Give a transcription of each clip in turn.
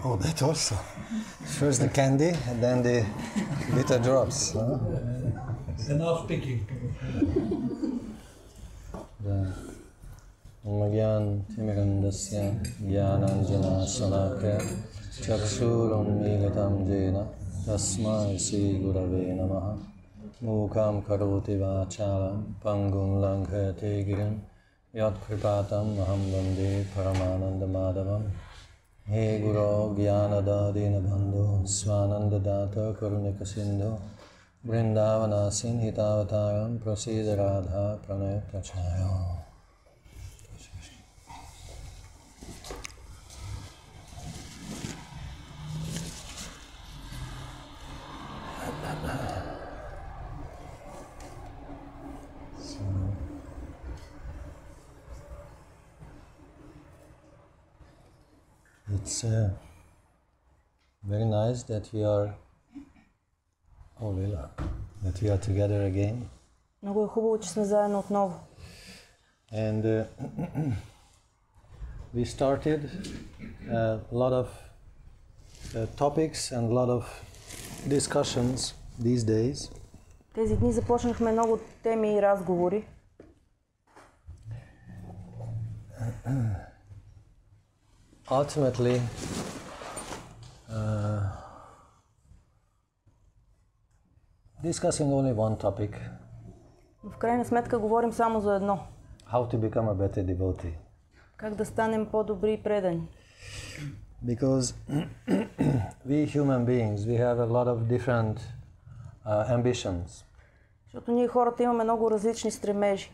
Oh, that also. First the candy and then the bitter drops. Enough speaking. Magyan Timirandasya Gyananjana Salakya Chaksurum Militam Jena Tasmai Sri Gurave Namaha Mukam Karoti Vachalam Pangum Lankhate Girim Yat Kripatam Aham Vande Paramananda Madhavam He Guru Gyanadadina Bandhu Swananda Data Karunika Sindhu Vrindavana Sinhitavataram Prasida Radha Pranay Prachaya. It's very nice that we are together again. Много е хубаво, че сме заедно отново. And we started a lot of topics and a lot of discussions these days. Тези дни започнахме много теми и разговори. Ultimately, discussing only one topic. В крайна сметка говорим само за едно. How to become a better devotee. Как да станем по-добри и предани. Because we human beings, we have a lot of different ambitions. Защото ние хората имаме много различни стремежи.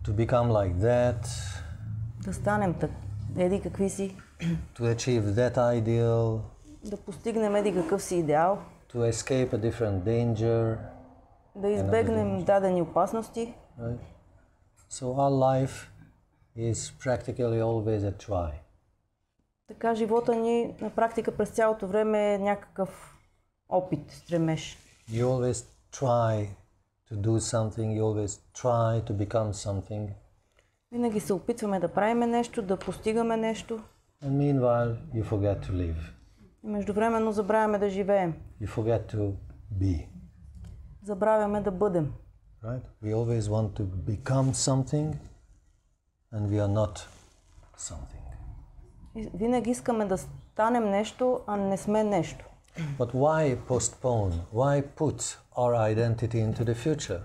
To become like that. Да станем еди какви си. To achieve that ideal. Да постигнем еди какъв си идеал. To escape a different danger. Да избегнем дадени опасности. Right? So our life is practically always a try. Така живота ни на практика през цялото време е някакъв опит, стремеж. You always try to do something, you always try to become something. Винаги се опитваме да правим нещо, да постигаме нещо. And meanwhile, you forget to live. И междувременно забравяме да живеем. You forget to be. Забравяме да бъдем. Right? We always want to become something and we are not something. И винаги искаме да станем нещо, а не сме нещо. But why postpone? Why put our identity into the future?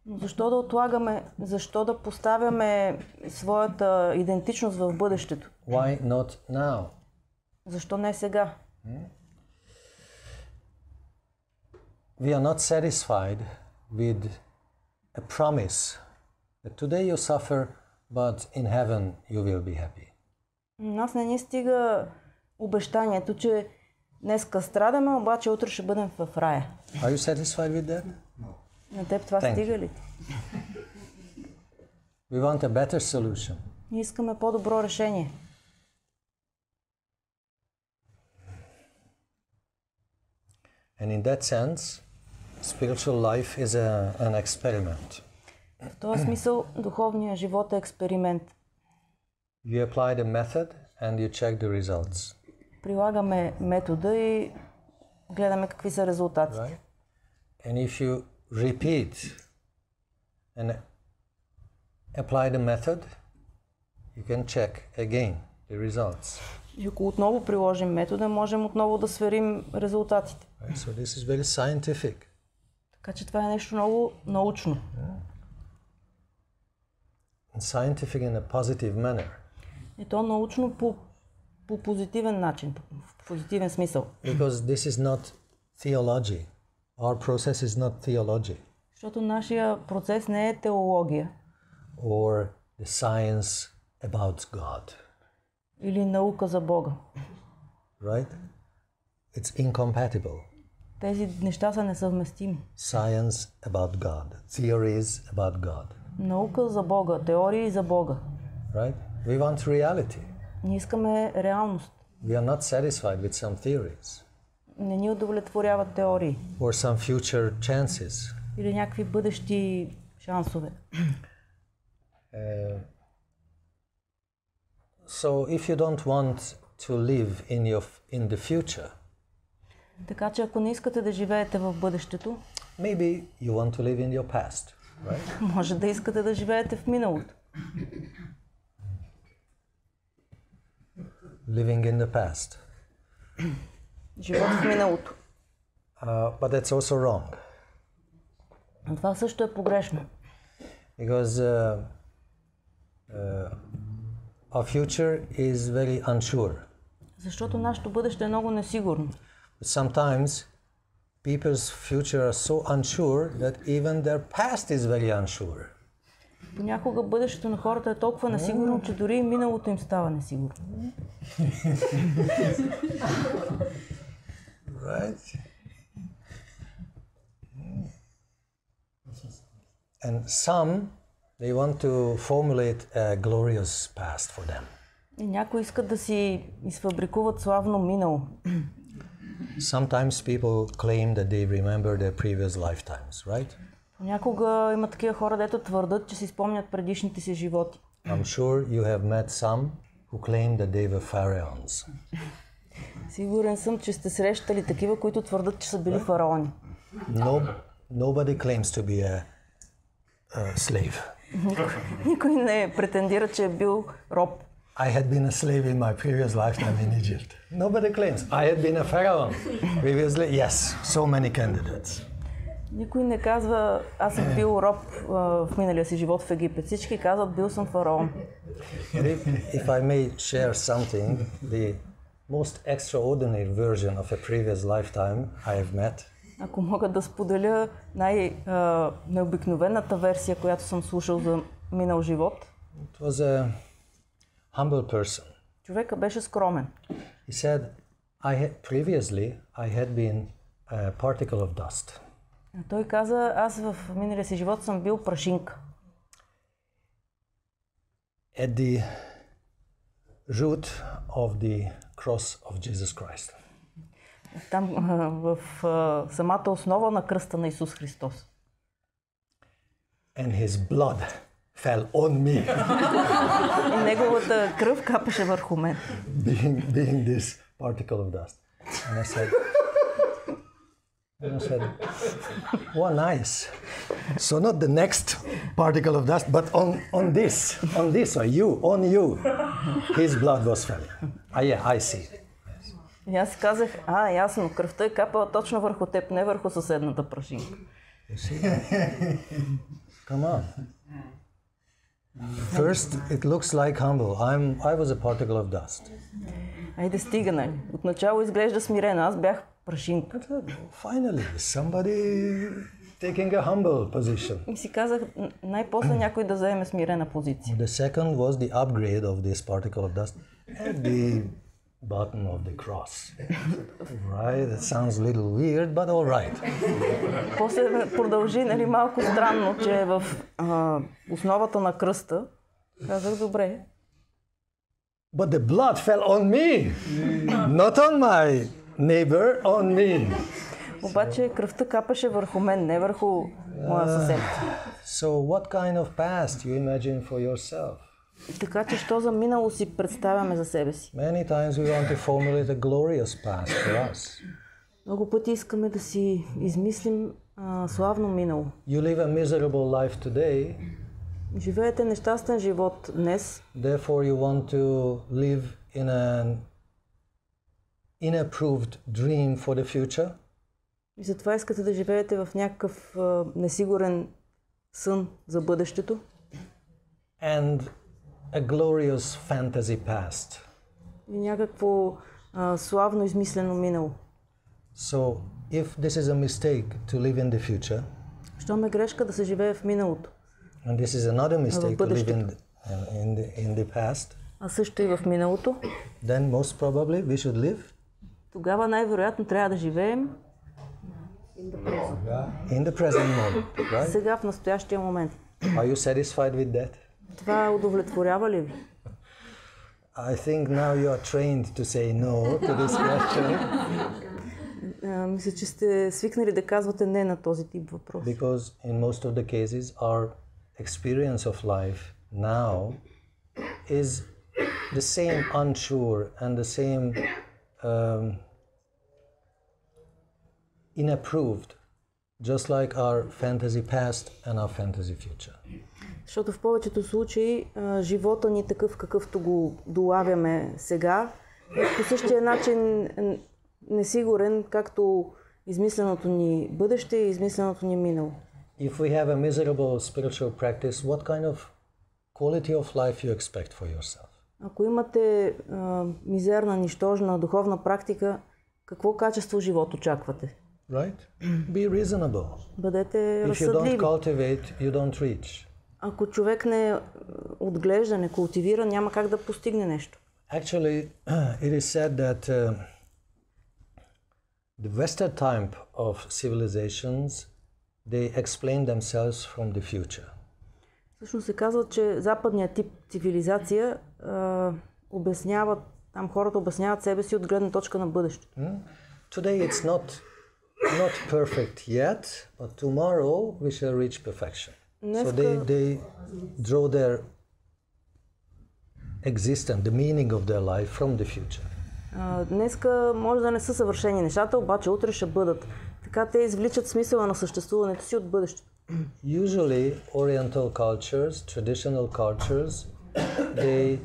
Но защо да отлагаме? Защо да поставяме своята идентичност в бъдещето? Why not now? Защо не сега? We are not satisfied with a promise that today you suffer, but in heaven you will be happy. Нас не ни стига обещанието, че днеска страдаме, обаче утре ще бъдем в рая. Are you satisfied with that? На теб това стига ли? We want a better solution. Ние искаме по-добро решение. And in that sense, spiritual life is an experiment. В този смисъл духовният живот е експеримент. You apply the method and you check the results. Прилагаме метода и гледаме какви са резултатите. Right? And if you repeat and apply the method, you can check again the results. И ако отново приложим метода, можем отново да сверим резултатите. Right? So this is very scientific. Така че това е нещо много научно. And scientific in a positive manner. И то научно по позитивен начин, в позитивен смисъл. Because this is not theology. Our process is not theology. Защото нашия процес не е теология. Or the science about God. Или наука за Бога. Right? It's incompatible. Тези неща са несъвместими. Science about God. Theories about God. Наука за Бога, теории за Бога. Right? We want reality. Ние искаме реалност. We are not satisfied with some theories. Не ни удовлетворяват теории. Or some future chances. Или някакви бъдещи шансове. So if you don't want to live in the future, Така че ако не искате да живеете в бъдещето, maybe you want to live in your past, right? може да искате да живеете в миналото. Living in the past. Живот в миналото. But that's also wrong. Но това също е погрешно. Because our future is very unsure. Защото нашето бъдеще е много несигурно. Sometimes people's future are so unsure that even their past is very unsure. Понякога бъдещето на хората е толкова несигурно, че дори и миналото им става несигурно. Right? And some, they want to formulate a glorious past for them. И някои искат да си изфабрикуват славно минало. Sometimes people claim that they remember their previous lifetimes, right? Понякога има такива хора, дето твърдат, че си спомнят предишните си животи. I'm sure you have met some who claim that they were pharaohs. Сигурен съм, че сте срещали такива, които твърдат, че са били фараони. Nobody claims to be a slave. Никой не претендира, че е бил роб. I had been a slave in my previous lifetime in Egypt. Nobody claims. I had been a pharaoh previously. Yes, so many candidates. Никой не казва, аз съм бил роб в миналия си живот в Египет. Всички казват, бил съм фараон. If I may share something, the most extraordinary version of a previous lifetime I have met. Ако мога да споделя най-необикновената версия, която съм слушал за минал живот. It was a humble person. Човека беше скромен. He said, previously I had been a particle of dust. Той каза, аз в миналия си живот съм бил прашинка. At the root of the cross of Jesus Christ. Там в самата основа на кръста на Исус Христос. And his blood fell on me. И неговата кръв капеше върху мен. Being this particle of dust. And I said, well, nice. So not the next particle of dust, but on this, on you, his blood was falling. I see. И аз си казах, ясно, кръвта е капала точно върху теб, не върху съседната прашинка. Come on. First, it looks like humble. I was a particle of dust. Айде стига, нали? Отначало изглежда смирено, аз бях прашинка. Finally, somebody taking a humble position. И си казах, най-после някой да заеме смирена позиция. The second was the upgrade of this particle of dust at the bottom of the cross. Right? That sounds a little weird, but all right. После продължи, нали, малко странно, че е в основата на кръста. Казах, добре. But the blood fell on me, not on my neighbor, on me. Обаче кръвта капаше върху мен, не върху моя съсед. So what kind of past you imagine for yourself? Така че, що за минало си представяме за себе си? Many times we want to formulate a glorious past for us. Много пъти искаме да си измислим славно минало. You live a miserable life today. Живеете нещастен живот днес. Therefore you want to live in an inapproved dream for the future. И затова искате да живеете в някакъв несигурен сън за бъдещето. And a glorious fantasy past. И някакво славно измислено минало. So if this is a mistake to live in the future, Щом е грешка да се живее в миналото, and this is another mistake to live in the past, а също и в миналото, then most probably we should live тогава най-вероятно трябва да живеем in the present moment, right? сега в настоящия момент. Are you satisfied with that? Това удовлетворява ли ви? I think now you are trained to say no to this question. Мисля, че сте свикнали да казвате не на този тип въпрос. Because in most of the cases our experience of life now is the same unsure and the same inapproved, just like our fantasy past and our fantasy future. Защото в повечето случаи живота ни такъв, какъвто го долавяме сега, е по същия начин несигурен, както измисленото ни бъдеще и измисленото ни минало. If we have a miserable spiritual practice, what kind of quality of life you expect for yourself? Ако имате мизерна, нищожна духовна практика, какво качество живот очаквате? Right? Be reasonable. Бъдете разсъдливи. If you don't cultivate, you don't reach. Ако човек не отглежда, не култивира, няма как да постигне нещо. Actually, it is said that the Western type of civilizations, they explain themselves from the future. Всъщност се казва, че западният тип цивилизация обясняват, там хората обясняват себе си от гледна точка на бъдещето. Today it's not perfect yet, but tomorrow we shall reach perfection. So they draw their existence, the meaning of their life from the future. Днеска може да не са съвършени нещата, обаче утре ще бъдат. Така те извличат смисъла на съществуването си от бъдещето. Usually Oriental cultures, traditional cultures, they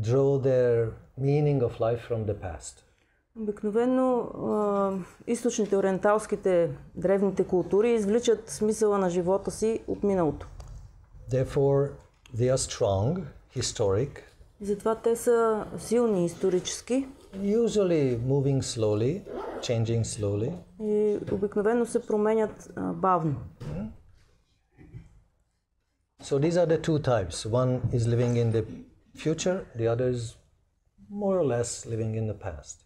draw their meaning of life from the past. Обикновено източните, ориенталските, древните култури извличат смисъла на живота си от миналото. Therefore, they are strong, historic. И затова те са силни исторически. Usually moving slowly, changing slowly. И обикновено се променят бавно. So these are the two types. One is living in the future, the other is more or less living in the past.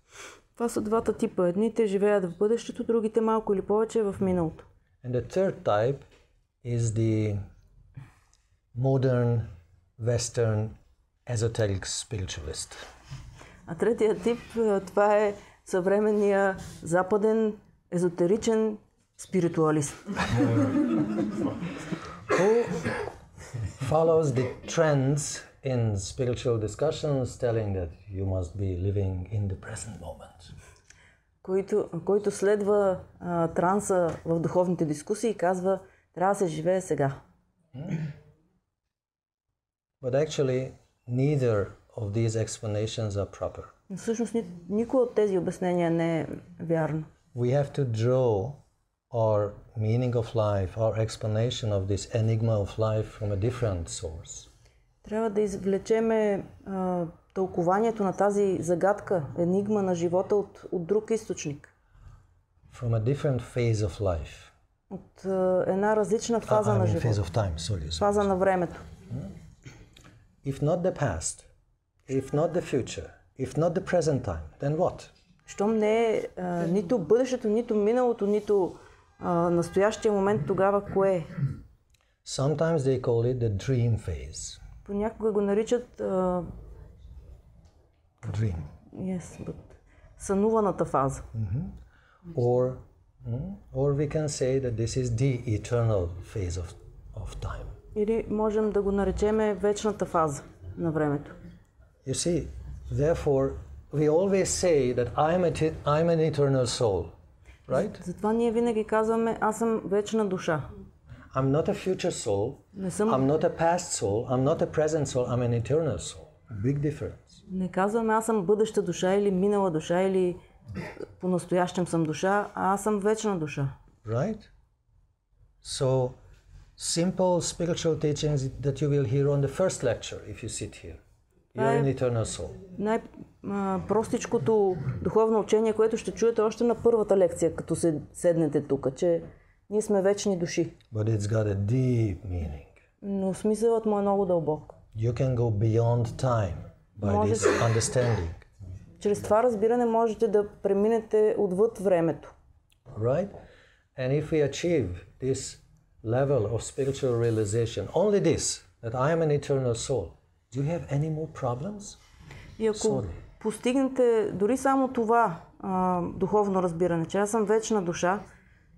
Това са двата типа. Едните живеят в бъдещето, другите малко или повече в миналото. And the third type is the modern, western, esoteric spiritualist. А третия тип, това е съвременния западен, езотеричен спиритуалист. Who follows the trends in spiritual discussions telling that you must be living in the present moment. Който следва транса в духовните дискусии и казва, трябва да се живее сега. But actually, neither of these explanations are proper. Всъщност никой от тези обяснения не е вярно. We have to draw our meaning of life, our explanation of this enigma of life from a different source. Трябва да извлечеме тълкованието на тази загадка, енигма на живота от друг източник. From a different phase of life. От една различна фаза на живота. Phase of time, sorry. Фаза на времето. If not the past, if not the future, if not the present time, then what? Щом не е нито бъдещето, нито миналото, нито настоящия момент, тогава кое е? Sometimes they call it the dream phase. Понякога го наричат Dream. Yes, but сънуваната фаза. Or we can say that this is the eternal phase of time. Или можем да го наречеме вечната фаза на времето. You see, therefore, we always say that I'm an eternal soul, right? Затова ние винаги казваме, аз съм вечна душа. I'm not a future soul, I'm not a past soul, I'm not a present soul, I'm an eternal soul. Big difference. Не казваме, аз съм бъдеща душа или минала душа или по-настоящем съм душа, а аз съм вечна душа. Right? So, simple spiritual teachings that you will hear on the first lecture if you sit here. You're an eternal soul. Най-простичкото духовно учение, което ще чуете още на първата лекция, като седнете тук, че ние сме вечни души. But it's got a deep meaning. Но смисълът му е много дълбок. You can go beyond time by this understanding. Чрез това разбиране можете да преминете отвъд времето. Right? And if we achieve this level of spiritual realization, only this, that I am an eternal soul, do you have any more problems? И ако постигнете дори само това духовно разбиране, че аз съм вечна душа,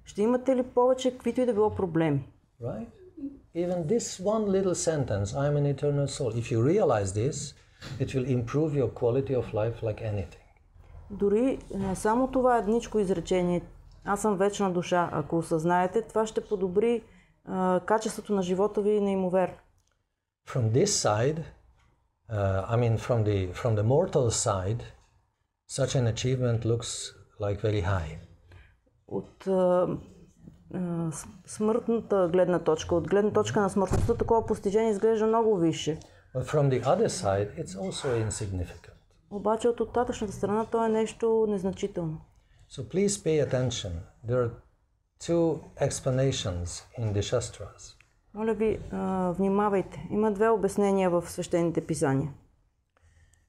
ще имате ли повече каквито и да било проблеми? Right? Even this one little sentence, I am an eternal soul, if you realize this, It will improve your quality of life like anything. Дори само това едничко изречение, аз съм вечна душа, ако осъзнаете, това ще подобри качеството на живота ви неимоверно. From this side, from the mortal side, such an achievement looks like very high. От смъртната гледна точка, от гледна точка на смъртността, такова постижение изглежда много висше. But from the other side, it's also insignificant. Обаче от оттатъчната страна то е нещо незначително. So please pay attention. There are two explanations in the Shastras. Моля ви, внимавайте. Има две обяснения в свещените писания.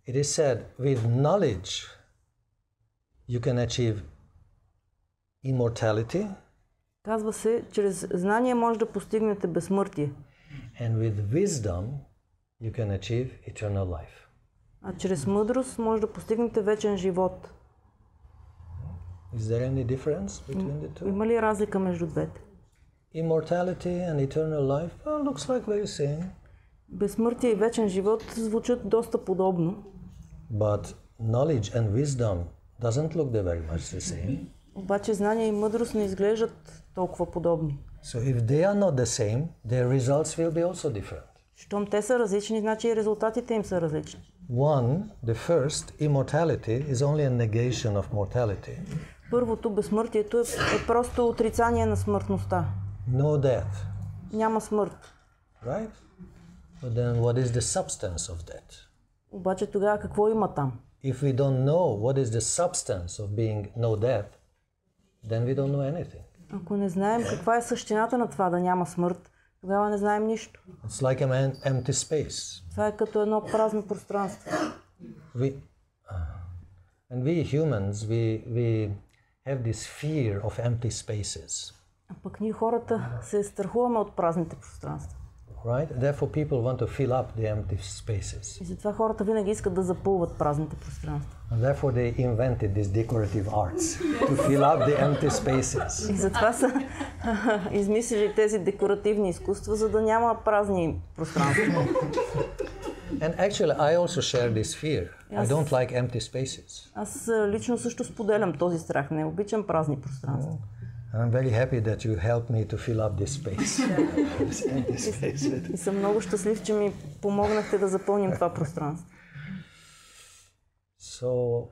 It is said, with knowledge you can achieve immortality. Казва се, чрез знание може да постигнете безсмъртие. And with wisdom you can achieve eternal life. А чрез мъдрост може да постигнете вечен живот. Is there any difference between the two? Има ли разлика между двете? Immortality and eternal life looks like very same. Безсмъртие и вечен живот звучат доста подобно. But knowledge and wisdom doesn't look very much the same. Обаче знание и мъдрост не изглеждат толкова подобни. So if they are not the same, their results will be also different. Щом те са различни, значи и резултатите им са различни. One, the first, immortality, is only a negation of mortality. Първото, безсмъртието, е просто отрицание на смъртността. No death. Няма смърт. Right? But then what is the substance of death? Обаче тогава какво има там? If we don't know what is the substance of being no death, then we don't know anything. Ако не знаем каква е същината на това да няма смърт, тогава не знаем нищо. It's like an empty space. Това е като едно празно пространство. And we humans, we have this fear of empty spaces. А пък ние хората се страхуваме от празните пространства. Right? Therefore people want to fill up the empty spaces. И затова хората винаги искат да запълват празните пространства. And therefore they invented these decorative arts to fill up the empty spaces. И затова са измислили тези декоративни изкуства, за да няма празни пространства. And actually I also share this fear. I don't like empty spaces. Аз лично също споделям този страх. Не обичам празни пространства. I'm very happy that you helped me to fill up this space. This empty space. И съм много щастлив, че ми помогнахте да запълним това пространство. So,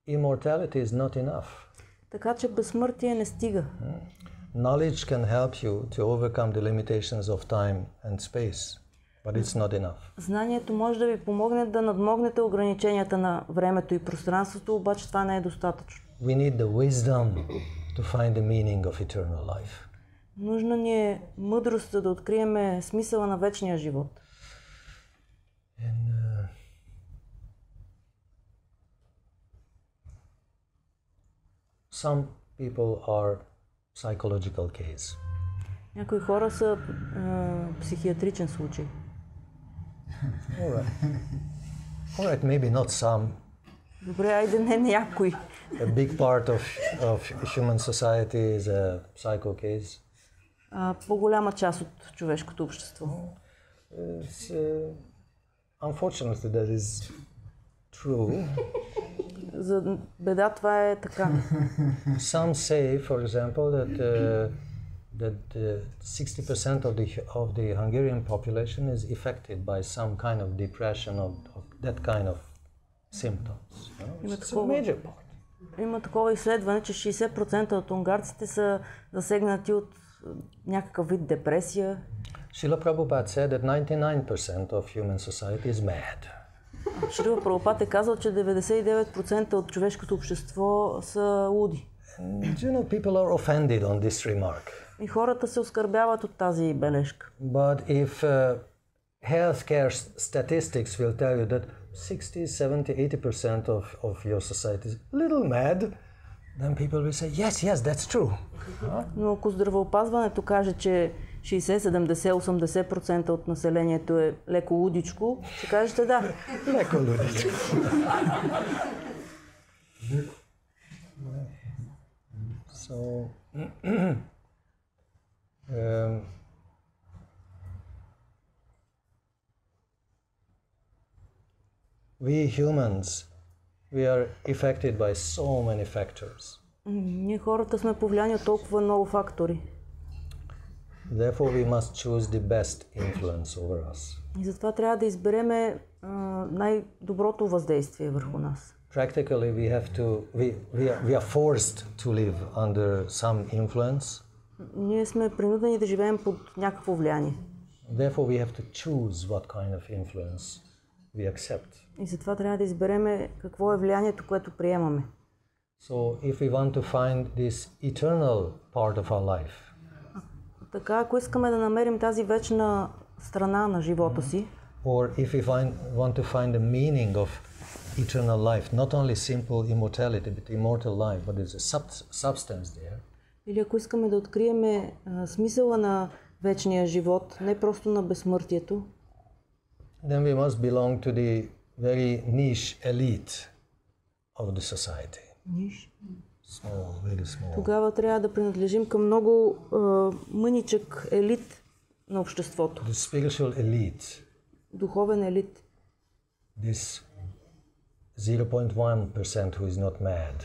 immortality is not enough. Така че безсмъртие не стига. Knowledge can help you to overcome the limitations of time and space, but it's not enough. Знанието може да ви помогне да надмогнете ограниченията на времето и пространството, обаче това не е достатъчно. We need the wisdom to find the meaning of eternal life. Нужна ни е мъдрост, за да открием смисъла на вечния живот. And, some people are psychological case. Някои хора са психиатричен случай. All right, maybe not some. Добре, айде не някой. A big part of human society is a psycho case. По-голяма част от човешкото общество. Unfortunately, that is true. За беда това е така. Some say, for example, that 60% of the Hungarian population is affected by some kind of depression of that kind of symptoms. It's a major part. Има такова изследване, че 60% от унгарците са засегнати от някакъв вид депресия. Srila Prabhupada said that 99% of human society is mad. Шрила Прабхупад е казал, че 99% от човешкото общество са луди. People are offended on this remark. И хората се оскърбяват от тази бележка. But if healthcare statistics will tell you that 60, 70, 80% of your society is a little mad, then people will say, yes, that's true. Но ако здравеопазването каже, че 60, 70, 80% от населението е леко лудичко, ще кажете да. Леко лудичко. So, We humans, we are affected by so many factors. Ние хората сме повлияни от толкова много фактори. Therefore, we must choose the best influence over us. И затова трябва да избереме най-доброто въздействие върху нас. Practically, we are forced to live under some influence. Ние сме принудени да живеем под някакво влияние. Therefore, we have to choose what kind of influence we accept. И затова трябва да избереме какво е влиянието, което приемаме. So, if we want to find this eternal part of our life, така, ако искаме да намерим тази вечна страна на живота си, or if we want to find the meaning of eternal life, not only simple immortality, but immortal life, but there's a substance there. Или ако искаме да открием смисъла на вечния живот, не просто на безсмъртието, then we must belong to the very niche elite of the society. Small, very small. Тогава трябва да принадлежим към много мъничък елит на обществото. The spiritual elite. Духовен елит. This 0.1% who is not mad.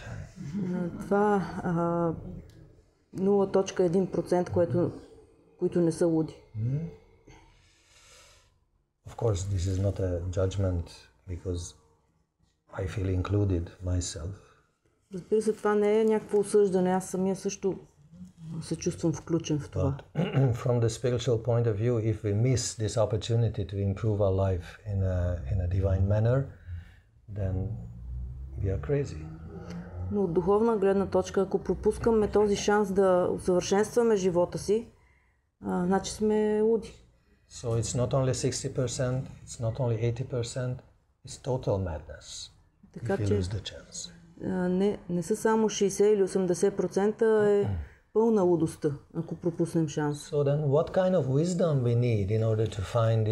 Това 0.1%, които не са луди. Of course, this is not a judgment because I feel included myself. Разбира се, това не е някакво осъждане. Аз самия също се чувствам включен в това. But from the spiritual point of view, if we miss this opportunity to improve our life in a divine manner, then we are crazy. Но от духовна гледна точка, ако пропускаме този шанс да усъвършенстваме живота си, значи сме луди. So it's not only 60%, it's not only 80%, it's total madness. Така if you че lose the chance. Не са само 60 или 80%, е пълна лудостта, ако пропуснем шанс. So then what kind of wisdom we need in order to find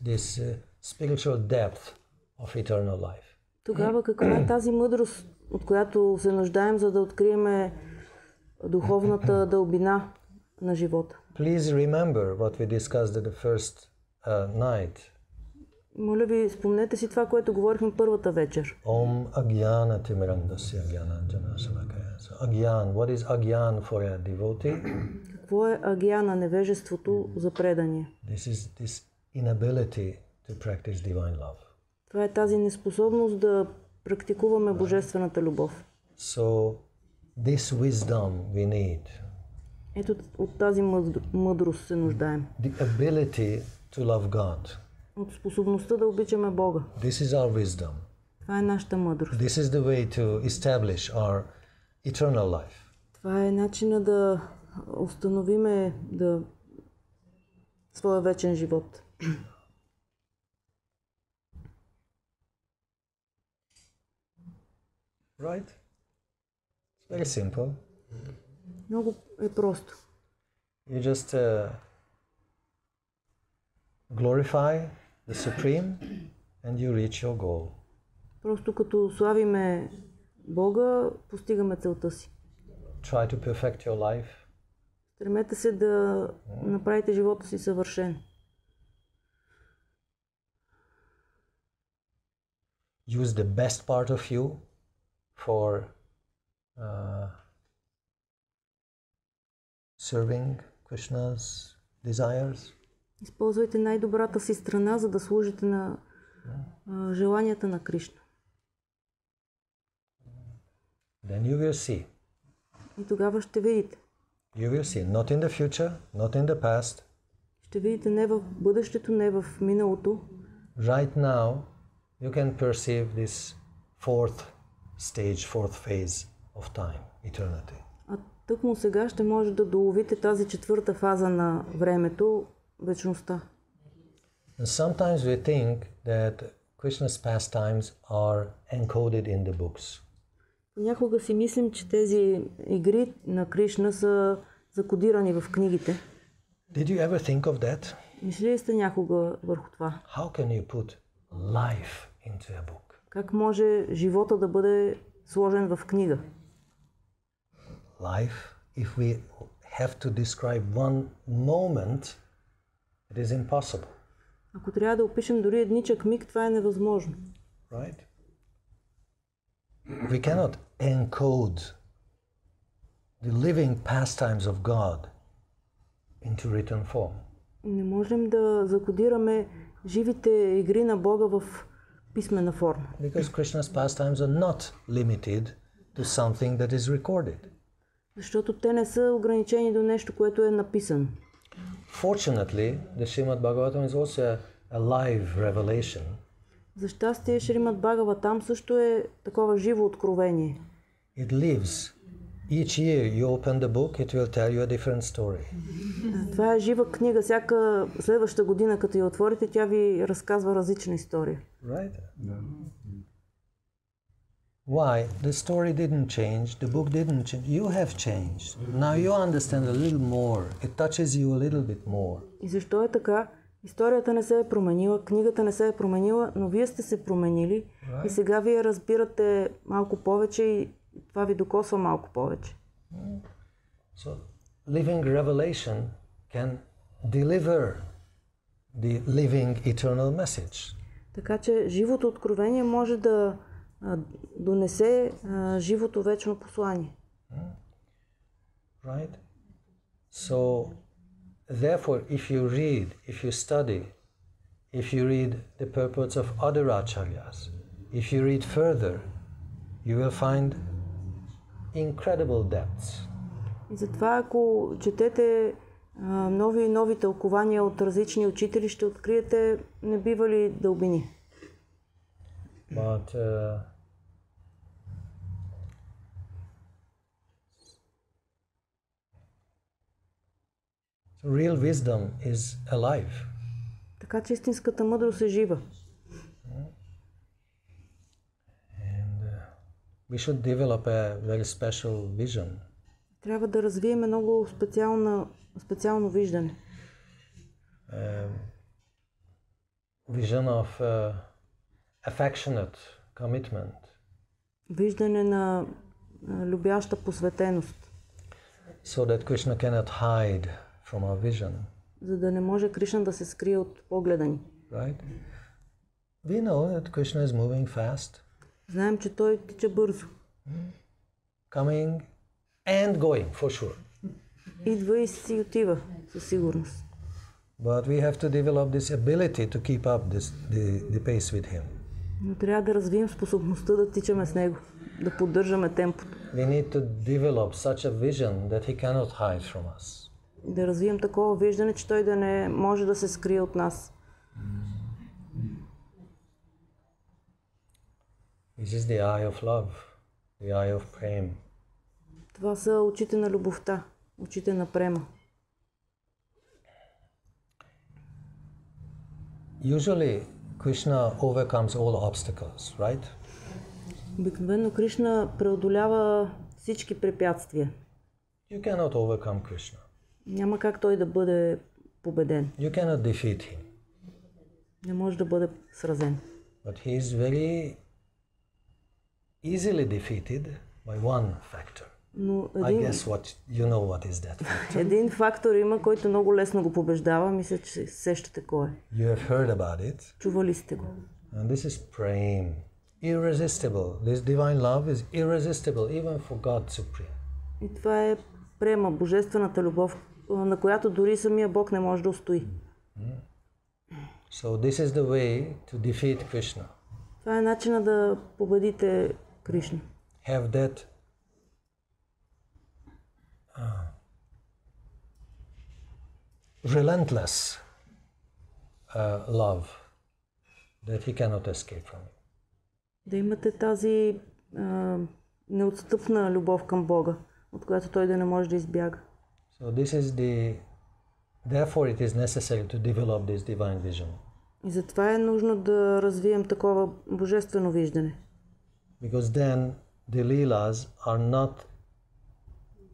this spiritual depth of eternal life? Тогава каква е тази мъдрост, от която се нуждаем, за да открием духовната дълбина на живота? Please remember what we discussed at the first night. Моля ви, спомнете си това, което говорихме първата вечер. Om Agyana Timirandasya Gyananjana Savakaya. So Agyan, what is Agyan for a devotee? Какво е агьяна, невежеството за предание? This is this inability to practice divine love. Това е тази неспособност да практикуваме божествената любов. So this wisdom we need. Ето от тази мъдрост се нуждаем. The ability to love God. От способността да обичаме Бога. This is our wisdom. Това е нашата мъдрост. This is the way to establish our eternal life. Това е начина да установиме своя вечен живот. Right? It's very simple. Много е просто. You just glorify the Supreme and you reach your goal. Просто като славиме Бога, постигаме целта си. Try to perfect your life. Стремете се да направите живота си съвършен. Use the best part of you for serving Krishna's desires. Използвайте най-добрата си страна, за да служите на желанията на Кришна. Then you will see. И тогава ще видите. You will see. Not in the future, not in the past. Ще видите не в бъдещето, не в миналото. Right now, you can perceive this fourth phase of time, eternity. А тъкмо сега ще може да доловите тази четвърта фаза на времето, вечността. And sometimes we think that Krishna's pastimes are encoded in the books. Понякога си мислим, че тези игри на Кришна са закодирани в книгите. Did you ever think of that? Мислили сте някога върху това? How can you put life into a book? Как може живота да бъде сложен в книга? Life, if we have to describe one moment, it is impossible. Ако трябва да опишем дори едничък миг, това е невъзможно. right? We cannot encode the living pastimes of God into written form. Не можем да закодираме живите игри на Бога в писмена форма. Because Krishna's pastimes are not limited to something that is recorded. Защото те не са ограничени до нещо, което е написано. Fortunately, the Srimad Bhagavatam is also a live revelation. За щастие, Шримад Бхагаватам също е такова живо откровение. It lives. Each year you open the book, it will tell you a different story. Това е жива книга. Всяка следваща година, като я отворите, тя ви разказва различна история. Right? Why? The story didn't change, the book didn't change. You have changed. Now you understand a little more. It touches you a little bit more. И защо е така? Историята не се е променила, книгата не се е променила, но вие сте се променили и сега вие разбирате малко повече и това ви докосва малко повече. So, living revelation can deliver the living eternal message. Така че живото откровение може да донесе живото вечно послание. Right? So, therefore, if you read, if you study, if you read the purports of other acharyas, if you read further, you will find incredible depths. И затова, ако четете нови и нови тълкования от различни учители, ще откриете небивали дълбини. But real wisdom is alive. Така че истинската мъдрост е жива. We should develop a very special vision. Трябва да развием много специално виждане. Vision of affectionate commitment. Виждане на любяща посветеност. So that Krishna cannot hide from our vision. За да не може Кришна да се скрие от погледа ни. Right? We know that Krishna is moving fast. Знаем, че той тича бързо. Coming and going, for sure. Идва и си отива, със сигурност. But we have to develop this ability to keep up the pace with him. Но трябва да развием способността да тичаме с него, да поддържаме темпото. We need to develop such a vision that he cannot hide from us. Да развием такова виждане, че той да не може да се скрие от нас. This is the eye of love, the eye of prem. Това са очите на любовта, очите на према. Usually, Krishna overcomes all obstacles, right? Обикновено Кришна преодолява всички препятствия. You cannot overcome Krishna. Няма как той да бъде победен. You cannot defeat him. Не може да бъде сразен. But he is very easily defeated by one factor. Но I guess you know what is that factor. един фактор има, който много лесно го побеждава. Мисля, че сещате кой е. You have heard about it. Чували сте го. And this is prem. Irresistible. This divine love is irresistible even for God Supreme. И това е према, божествената любов, на която дори самия Бог не може да устои. So this is the way to defeat Krishna. Това е начина да победите Кришна. Have that relentless love that he cannot escape from it. Да имате тази неотстъпна любов към Бога, от която той да не може да избяга. So this is therefore it is necessary to develop this divine vision. И затова е нужно да развием такова божествено виждане. Because then the leelas are not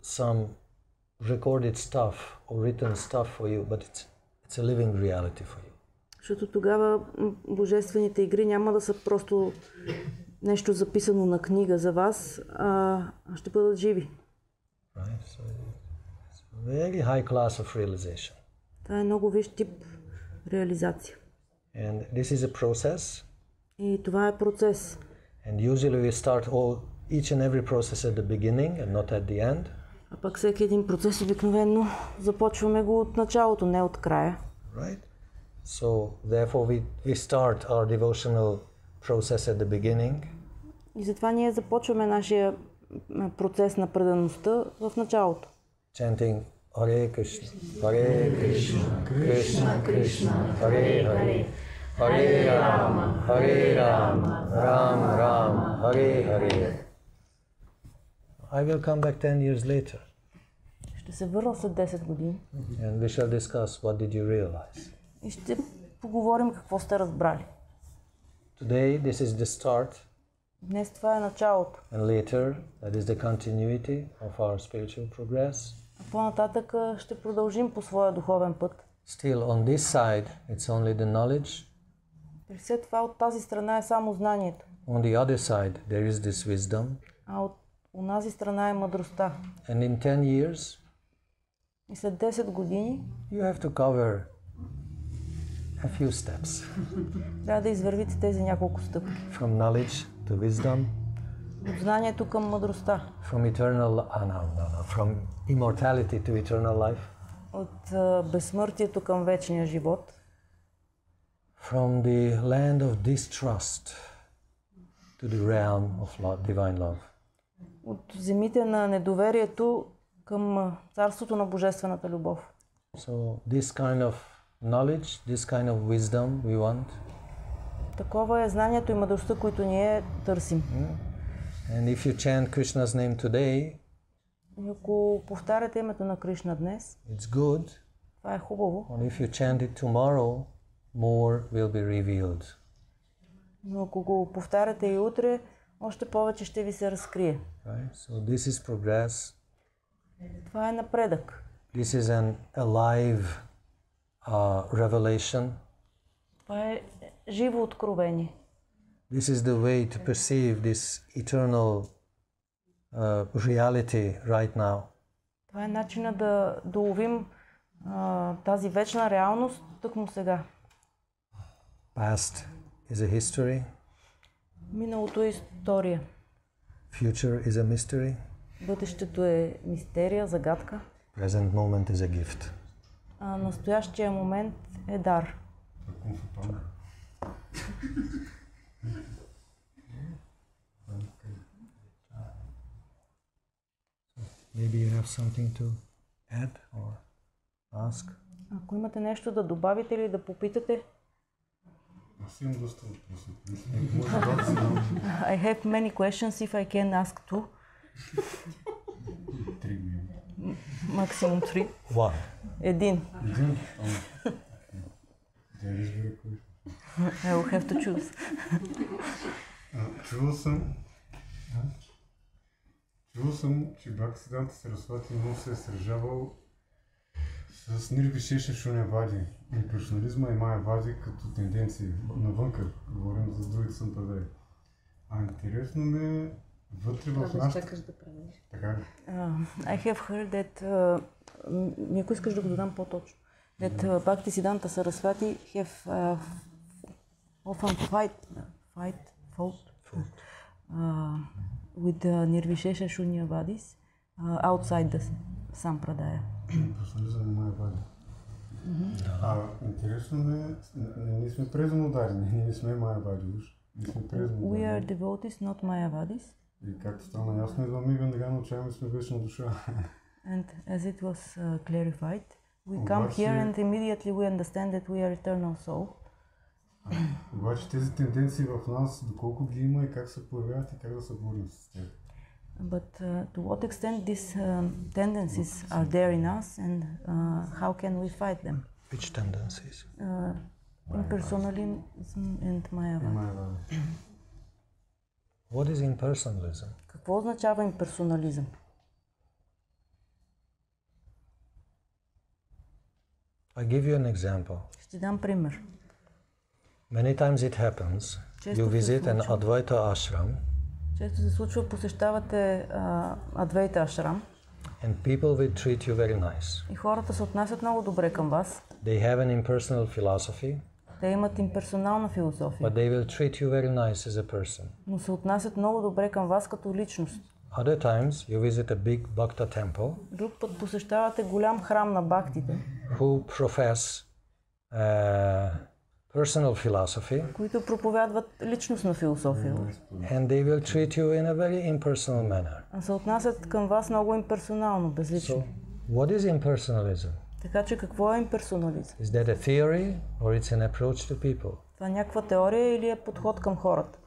some recorded stuff or written stuff for you, but it's a living reality for you. Защото тогава божествените игри няма да са просто нещо записано на книга за вас, а ще бъдат живи. Right? So it's a very high class of realization. Това е много висш тип реализация. And this is a process. И това е процес. And usually we start each and every process at the beginning and not at the end. А пък всеки един процес обикновено започваме го от началото, не от края. Right? So therefore we start our devotional process at the beginning. И затова ние започваме нашия процес на предаността в началото. Chanting Hare Krishna, Hare Krishna, Krishna Krishna, Hare Hare, Hare Rama, Hare Rama, Rama Rama, Hare Hare. I will come back 10 years later. Ще се върна след 10 години. And we shall discuss what did you realize. И ще поговорим какво сте разбрали. Today this is the start. Днес това е началото. And later that is the continuity of our spiritual progress. А по-нататък ще продължим по своя духовен път. Still on this side it's only the knowledge. При все това от тази страна е само знанието. On the other side there is this wisdom. А от онази страна е мъдростта. And in 10 years И след 10 години you have to cover a few steps. трябва да извървите тези няколко стъпки. From knowledge to wisdom. От знанието към мъдростта. From from immortality to eternal life. От безсмъртието към вечния живот. From the land of distrust to the realm of divine love. От земите на недоверието към царството на божествената любов. So this kind of knowledge, this kind of wisdom we want. Такова е знанието и мъдростта, които ние търсим. And if you chant Krishna's name today, и ако повтаряте името на Кришна днес, it's good. това е хубаво. And if you chant it tomorrow, more will be revealed. Но ако го повтаряте и утре, още повече ще ви се разкрие. Right? So this is progress. Това е напредък. This is an alive revelation. Това е живо откровение. This is the way to perceive this eternal reality right now. Това е начинът да доловим тази вечна реалност тъкмо сега. Past is a history. Миналото е история. Future is a mystery. Бъдещето е мистерия, загадка. Present moment is a gift. А настоящия момент е дар. Maybe you have something to add or ask. Ако имате нещо да добавите или да попитате. Аз имам доста въпроси. I have many questions if I can ask two. 3 минути. Максимум 3. One. Един. Един? Да разбира кой. I will have to choose. Чувал съм, че Бакти Сарасвати много се е сражавал с Нирвишеша Шунявади, имперсонализма и Майявади като тенденции. Навънка говорим за другите съмпрадаи. А интересно ми е вътре в нашата... чакаш да правиш. Така ли? I have heard that... Ако искаш да го додам по-точно. That Bhakti Siddhanta Saraswati have often fought with the Nirvishesha Shunyavadis outside the Sampradaya. Имперсонализъм и Майявади. Интересно ми е, ние сме презумно ударени, ние не сме Майявади уж. We are devotees, not Mayavadis. И както стана ясно, идваме веднага научаваме, сме вечна душа. And as it was clarified, we come here and immediately we understand that we are eternal soul. Обаче тези тенденции в нас, доколко ги има и как се появяват и как да се борим с тях? But to what extent these tendencies are there in us and how can we fight them? Which tendencies? Impersonalism and Mayavada. What is impersonalism? Какво означава имперсонализъм? I give you an example. Ще дам пример. Many times it happens, you visit an Advaita ashram. Често се случва, посещавате Адвейта ашрам. And people will treat you very nice. И хората се отнасят много добре към вас. They have an impersonal philosophy. Те имат имперсонална философия. But they will treat you very nice as a person. Но се отнасят много добре към вас като личност. Other times you visit a big Bhakta temple. Друг път посещавате голям храм на бхактите, Who profess personal philosophy. които проповядват личностна философия. And they will treat you in a very impersonal manner. А се отнасят към вас много имперсонално, безлично. So, what is impersonalism? Така че какво е имперсонализъм? Is that a theory or it's an approach to people? Това е някаква теория или е подход към хората?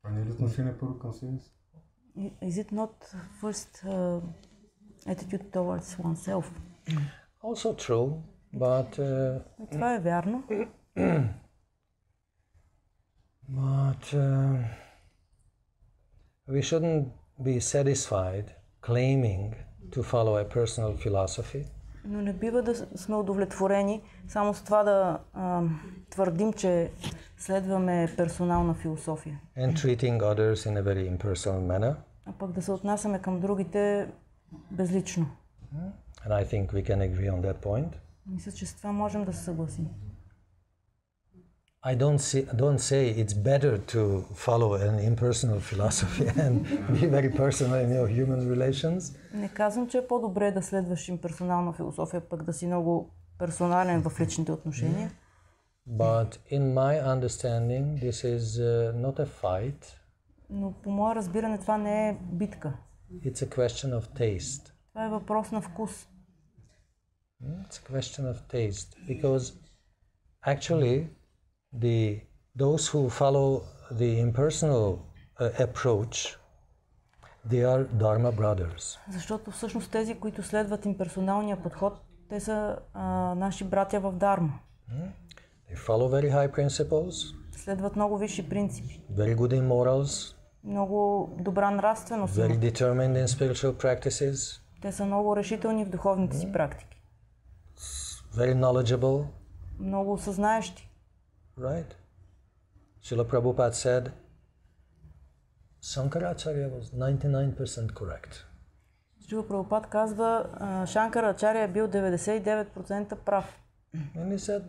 А не е ли отношение първо към себе си? Is it not first attitude towards oneself? Also true, but Това е вярно. We shouldn't be satisfied claiming to follow a personal philosophy. Но не бива да сме удовлетворени само с това да твърдим, че следваме персонална философия. And treating others in a very impersonal manner. А пък да се отнасяме към другите безлично. And I think we can agree on that point. Мисля, че с това можем да се съгласим. I don't say it's better to follow an impersonal philosophy and be very personal in your human relations. Не казвам, че е по-добре да следваш имперсонална философия, пък да си много персонален в личните отношения. But in my understanding, this is not a fight. Но по мое разбиране това не е битка. It's a question of taste. Това е въпрос на вкус. It's a question of taste because actually those who follow the impersonal approach, they are Dharma brothers. Защото всъщност тези, които следват имперсоналния подход, те са наши братя в Дарма. They follow very high principles. Следват много висши принципи. Very good in morals. Много добра нравственост. Very determined in spiritual practices. Те са много решителни в духовните си практики. Very knowledgeable. Много съзнаещи. Right? Srila Prabhupada said, Shankaracharya was 99% correct. Шрила Прабхупад казва, Шанкарачаря е бил 99% прав. And he said,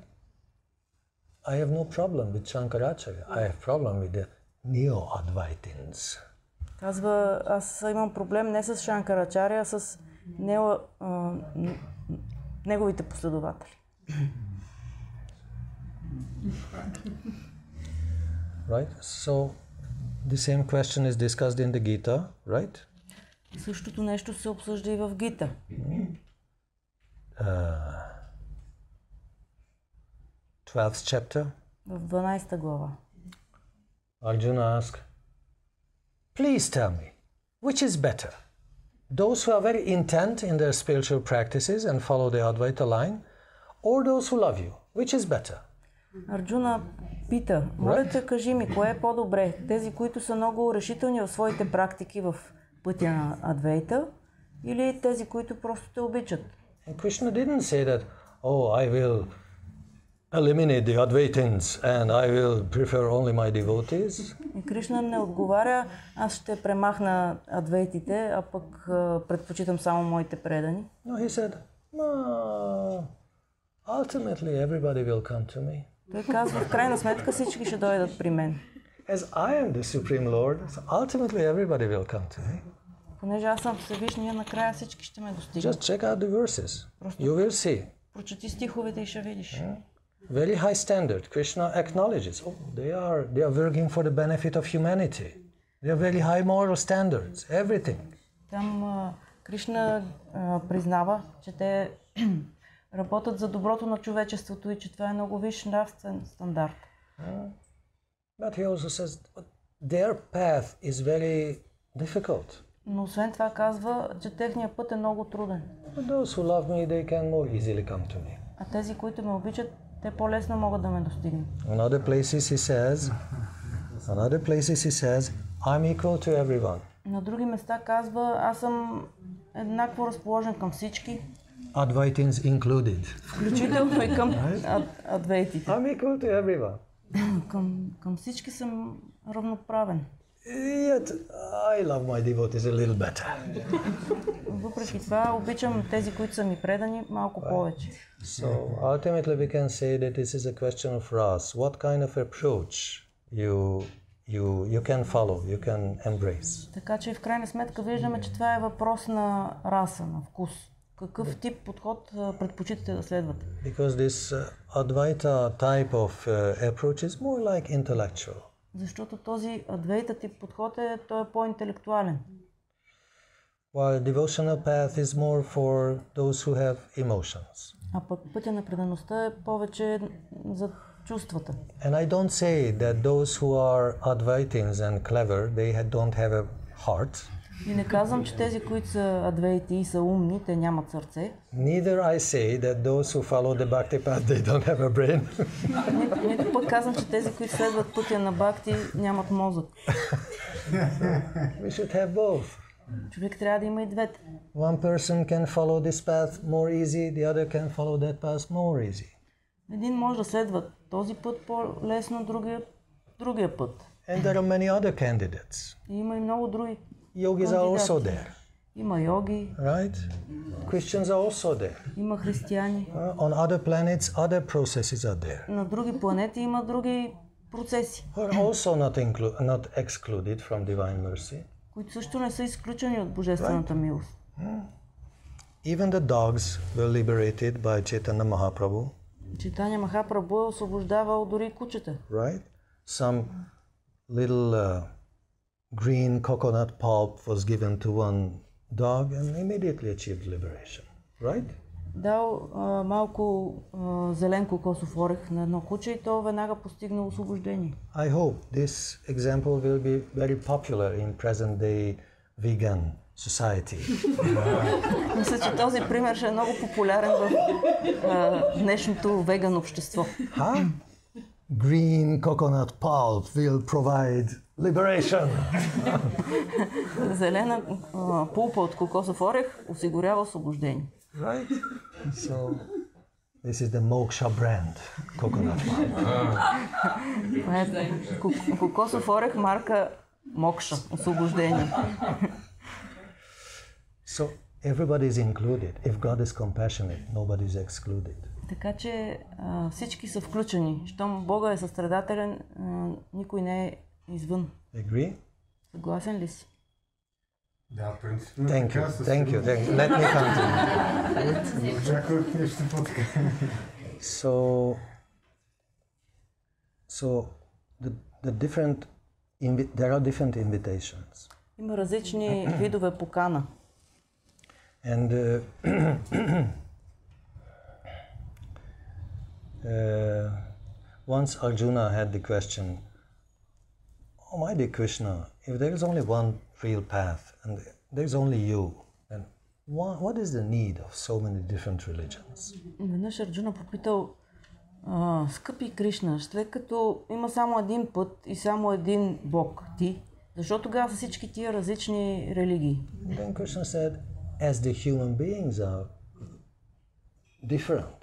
I have no problem with Shankaracharya. I have problem with the Neo-Advaitins. Казва, аз имам проблем не с Шанкарачаря, а с неговите последователи. Right? So, the same question is discussed in the Gita, right? Същото нещо се обсъжда и в Гита. 12th chapter. В 12 глава. Arjuna asked, please tell me, which is better? Those who are very intent in their spiritual practices and follow the Advaita line, or those who love you? Which is better? Арджуна пита, моля те, кажи ми, кое е по-добре? Тези, които са много решителни в своите практики в пътя на Адвейта, или тези, които просто те обичат? And Krishna didn't say that, oh, I will eliminate the Advaitins and I will prefer only my devotees. И Кришна не отговаря, аз ще премахна адвейтите, а пък предпочитам само моите предани. No, he said, no, ultimately everybody will come to me. Той казва, в крайна сметка всички ще дойдат при мен. As I am the Supreme Lord, so ultimately everybody will come to me. Понеже аз съм Всевишния, накрая всички ще ме достигнат. Just check out the verses. You will see. Прочети стиховете и ще видиш. Very high standard. Krishna acknowledges, oh, they are working for the benefit of humanity. They are very high moral standards, everything. Там Кришна признава, че те работят за доброто на човечеството и че това е много висш нравствен стандарт. But he also says their path is very difficult. Но освен това казва, че техният път е много труден. But those who love me, they can more easily come to me. А тези, които ме обичат, те по-лесно могат да ме достигнат. On other places he says, I'm equal to everyone. На други места казва, аз съм еднакво разположен към всички. Advaitins included. Включително и към адвейтите. I'm equal to everyone. Към всички съм равноправен. Yet I love my devotees a little better. въпреки това обичам тези, които са ми предани, малко повече. So ultimately we can say that this is a question of ras. What kind of approach you can follow, you can embrace. Така че в крайна сметка виждаме, че това е въпрос на раса, на вкус. Какъв тип подход предпочитате да следвате? Because this Advaita type of approach is more like intellectual. Защото този Адвейта тип подход той е по-интелектуален. While devotional path is more for those who have emotions. А пък пътя на предаността е повече за чувствата. And I don't say that those who are Advaitins and clever, they don't have a heart. И не казвам, че тези, които са адвейти и са умни, те нямат сърце. Neither I say that those who follow the Bhakti path, they don't have a brain. Нито пък казвам, че тези, които следват пътя на Бхакти, нямат мозък. We should have both. Човек трябва да има и двете. One person can follow this path more easy, the other can follow that path more easy. Един може да следва този път по-лесно, другия път. And there are many other candidates. И има и много други. Yogis are also there. Има йоги. Right? Christians are also there. Има християни. On other planets, other processes are there. На други планети има други процеси. Who are also not excluded from divine mercy. Които също не са изключени от божествената милост. Even the dogs were liberated by Chaitanya Mahaprabhu. Чайтаня Махапрабху е освобождавал дори и кучета. Right? Some little green coconut pulp was given to one dog and immediately achieved liberation. Right? Дал малко зелен кокосов орех на едно куче и то веднага постигнал освобождение. I hope this example will be very popular in present day vegan society. Мисля, че този пример ще е много популярен в днешното веган общество. Huh? Green coconut pulp will provide liberation. Зелена пулпа от кокосов орех осигурява освобождение. Right? So this is the Moksha brand, coconut pulp. Това е кокосов орех марка Мокша, освобождение. So everybody is included. If God is compassionate, nobody is excluded. Така че всички са включени. Щом Бога е състрадателен, никой не е извън. Agree? Съгласен ли си? Да, принципно. Thank you. Let me continue. Очаквах нещо по-така. So there are different invitations. Има различни видове покана. And once Arjuna had the question, "Oh my dear Krishna, if there is only one real path and there is only you, then what is the need of so many different religions?" Веднъж Арджуна попитал: скъпи Кришна, след като има само един път и само един Бог, ти, защо тогава са всички тия различни религии? And then Krishna said, as the human beings are different,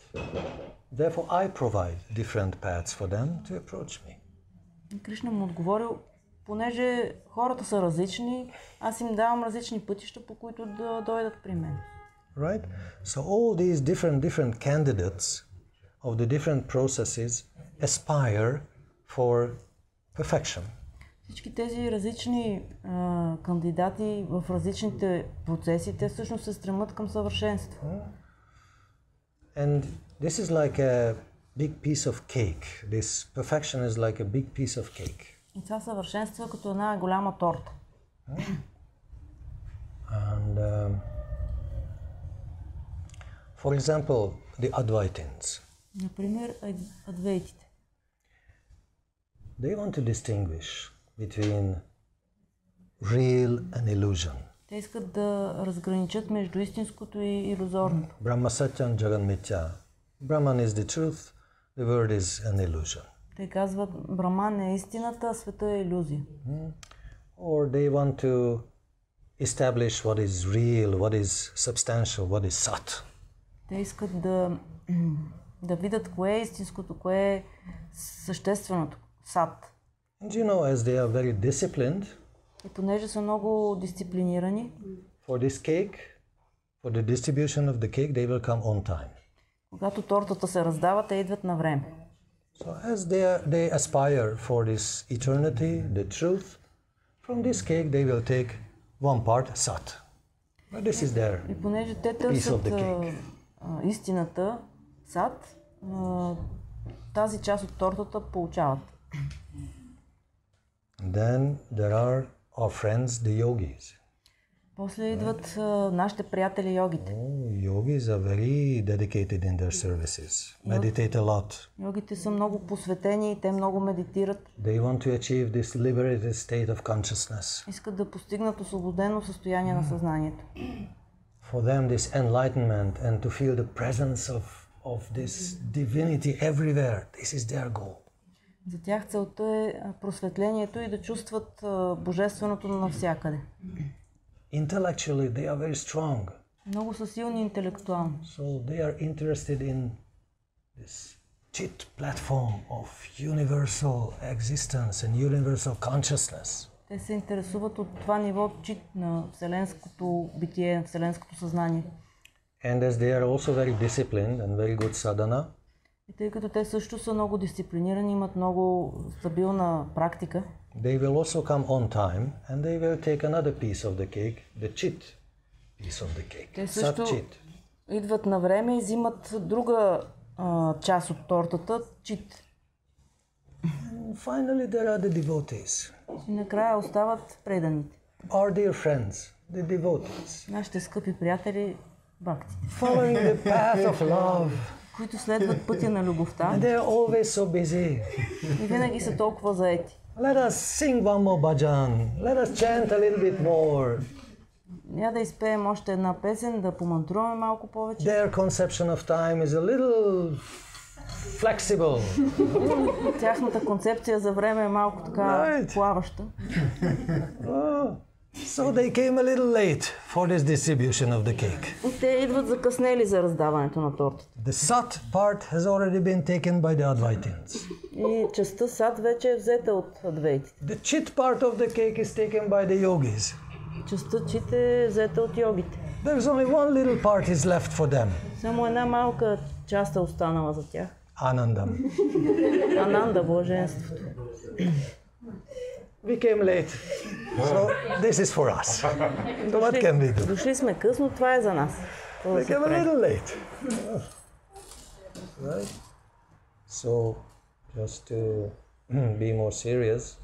therefore I provide different paths for them to approach me. И Кришна му отговорил: понеже хората са различни, аз им давам различни пътища, по които да дойдат при мен. Right? So all these different candidates of the different processes aspire for perfection. Всички тези различни кандидати в различните процеси, те всъщност се стремят към съвършенство. And this is like a big piece of cake. This perfection is like a big piece of cake. И това съвършенство е като една голяма торта. And for example, the Advaitins. Например, адвейтите. They want to distinguish between real and illusion. Те искат да разграничат между истинското и илюзорното. Brahma Satyam Jagan Mithya. Brahman is the truth, the world is an illusion. Те казват: Браман е истината, а света е илюзия. Or they want to establish what is real, what is substantial, what is sat. Те искат да видят кое е истинското, кое е същественото, сат. And you know, as they are very disciplined, И понеже са много дисциплинирани, for this cake, For the distribution of the cake, they will come on time. Когато тортата се раздава, те идват на време. So as they aspire for this eternity, the truth, from this cake they will take one part sat. But this is their И понеже те piece of търсят the cake. истината, сад, тази част от тортата получават. Then there are our friends, the yogis. После идват нашите приятели йогите. Yogis are very dedicated in their services, meditate a lot. Йогите са много посветени и те много медитират. They want to achieve this liberated state of consciousness. Искат да постигнат освободено състояние на съзнанието. For them, this enlightenment and to feel the presence of this divinity everywhere, this is their goal. За тях целта е просветлението и да чувстват божественото навсякъде. Intellectually, they are very strong. Много са силни интелектуално. So they are interested in this chit platform of universal existence and universal consciousness. Те се интересуват от това ниво чит на вселенското битие, вселенското съзнание. And as they are also very disciplined and very good sadhana, И тъй като те също са много дисциплинирани, имат много стабилна практика, they will also come on time and they will take another piece of the cake, the chit piece of the cake. те Sat също chit. идват на време и взимат друга част от тортата, чит. And finally, there are the devotees, И накрая остават преданите. our dear friends, the devotees, Нашите скъпи приятели, бакти, following the path of love. които следват пътя на любовта And they are always so busy. и винаги са толкова заети. Let us sing one more bhajan. Let us chant a little bit more. Я да изпеем още една песен, да помантруваме малко повече. Their conception of time is a little flexible. Тяхната концепция за време е малко така Right. плаваща. So they came a little late for this distribution of the cake. И те идват закъснели за раздаването на тортата. The sat part has already been taken by the Advaitins. И частта сад вече е взета от адвейтите. The chit part of the cake is taken by the yogis. Частта чит е взета от йогите. There is only one little part is left for them. Само една малка част е останала за тях. Anandam. Ананда, блаженството. We came late. So this is for us. So what can we do? Дошли сме късно, това е за нас. We came a little late. Right? So just to be more serious,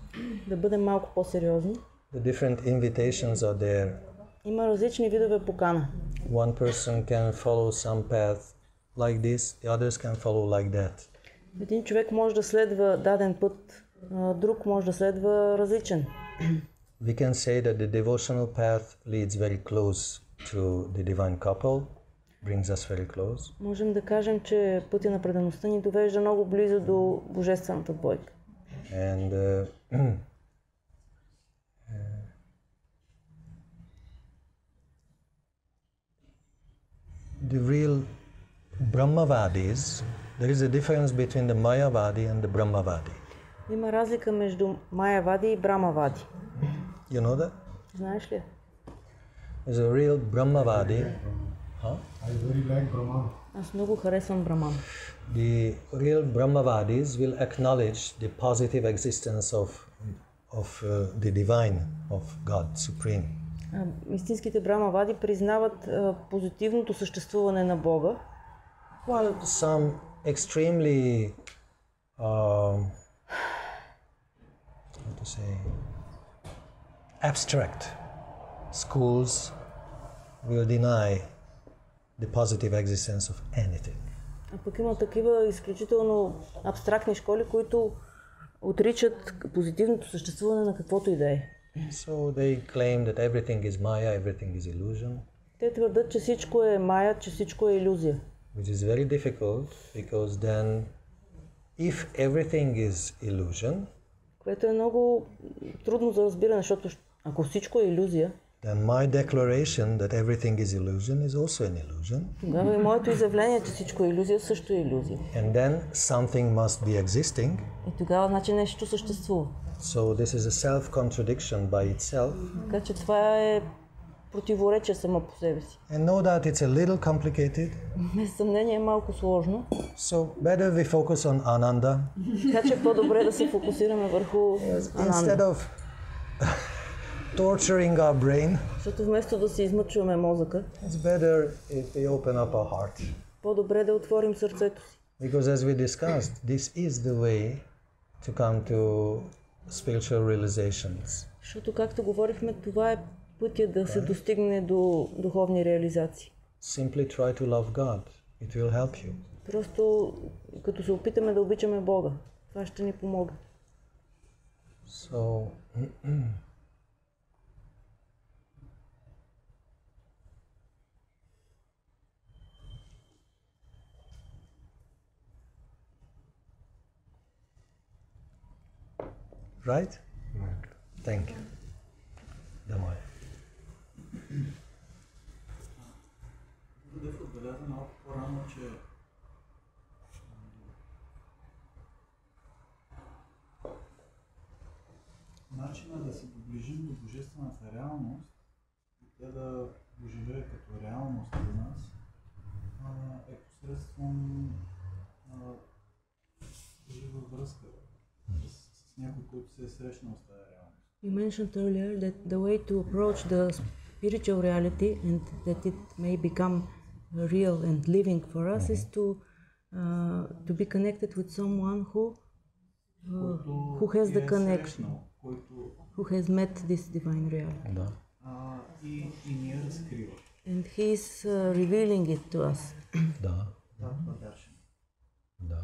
Да бъдем малко по-сериозни. the different invitations are there. Има различни видове покана. One person can follow some path like this, the others can follow like that. Един човек може да следва даден път, друг може да следва различен. We can say that the devotional path leads very close to the divine couple, brings us very close. Можем да кажем, че пътя на предаността ни довежда много близо до божествената двойка. And the real Brahmavadis, there is a difference between the Mayavadi and the Brahmavadi. Има разлика между Майявади и Брамавади. You know that? Знаеш ли? There's a real Brahmavadi. Huh? I very like Brahman. Аз много харесвам Браман. The real Brahmavadis will acknowledge the positive existence of the divine, of God, Supreme. Истинските Брамавади признават позитивното съществуване на Бога, While some extremely, how to say, abstract schools will deny the positive existence of anything. а пък има такива изключително абстрактни школи, които отричат позитивното съществуване на каквото и да е. So they claim that everything is Maya, everything is illusion, Те твърдят, че всичко е мая, че всичко е илюзия. which is very difficult because then if everything is illusion, Което е много трудно за разбиране, защото ако всичко е илюзия, then my declaration that everything is illusion is also an illusion. тогава и моето изявление, че всичко е илюзия, също е илюзия. And then something must be existing. И тогава значи нещо съществува. So this is a self-contradiction by itself. Така че това е противоречие само по себе си. And no doubt it's a little complicated. Без съмнение е малко сложно. So better we focus on Ananda Така че по-добре да се фокусираме върху instead Ананда. of torturing our brain. Защото вместо да си измъчваме мозъка, It's better if we open up our heart. по-добре да отворим сърцето си. Because as we discussed, this is the way to come to spiritual realizations. Защото, както говорихме, това е пътя да се достигне до духовни реализации. Simply try to love God. It will help you. Просто като се опитаме да обичаме Бога, това ще ни помогне. So right? Thank you. Damai. Дев отбеляза малко по-рано, че начина да се доближим до божествената реалност и тя да оживее като реалност за нас е посредством жива връзка с някой, който се е срещнал с тази реалност. You mentioned earlier that the way to approach the spiritual reality and that it may become real and living for us is to be connected with someone who has the connection, who has met this divine reality. Да. И ни я разкрива. And he is revealing it to us. Да. Това дършен. Да.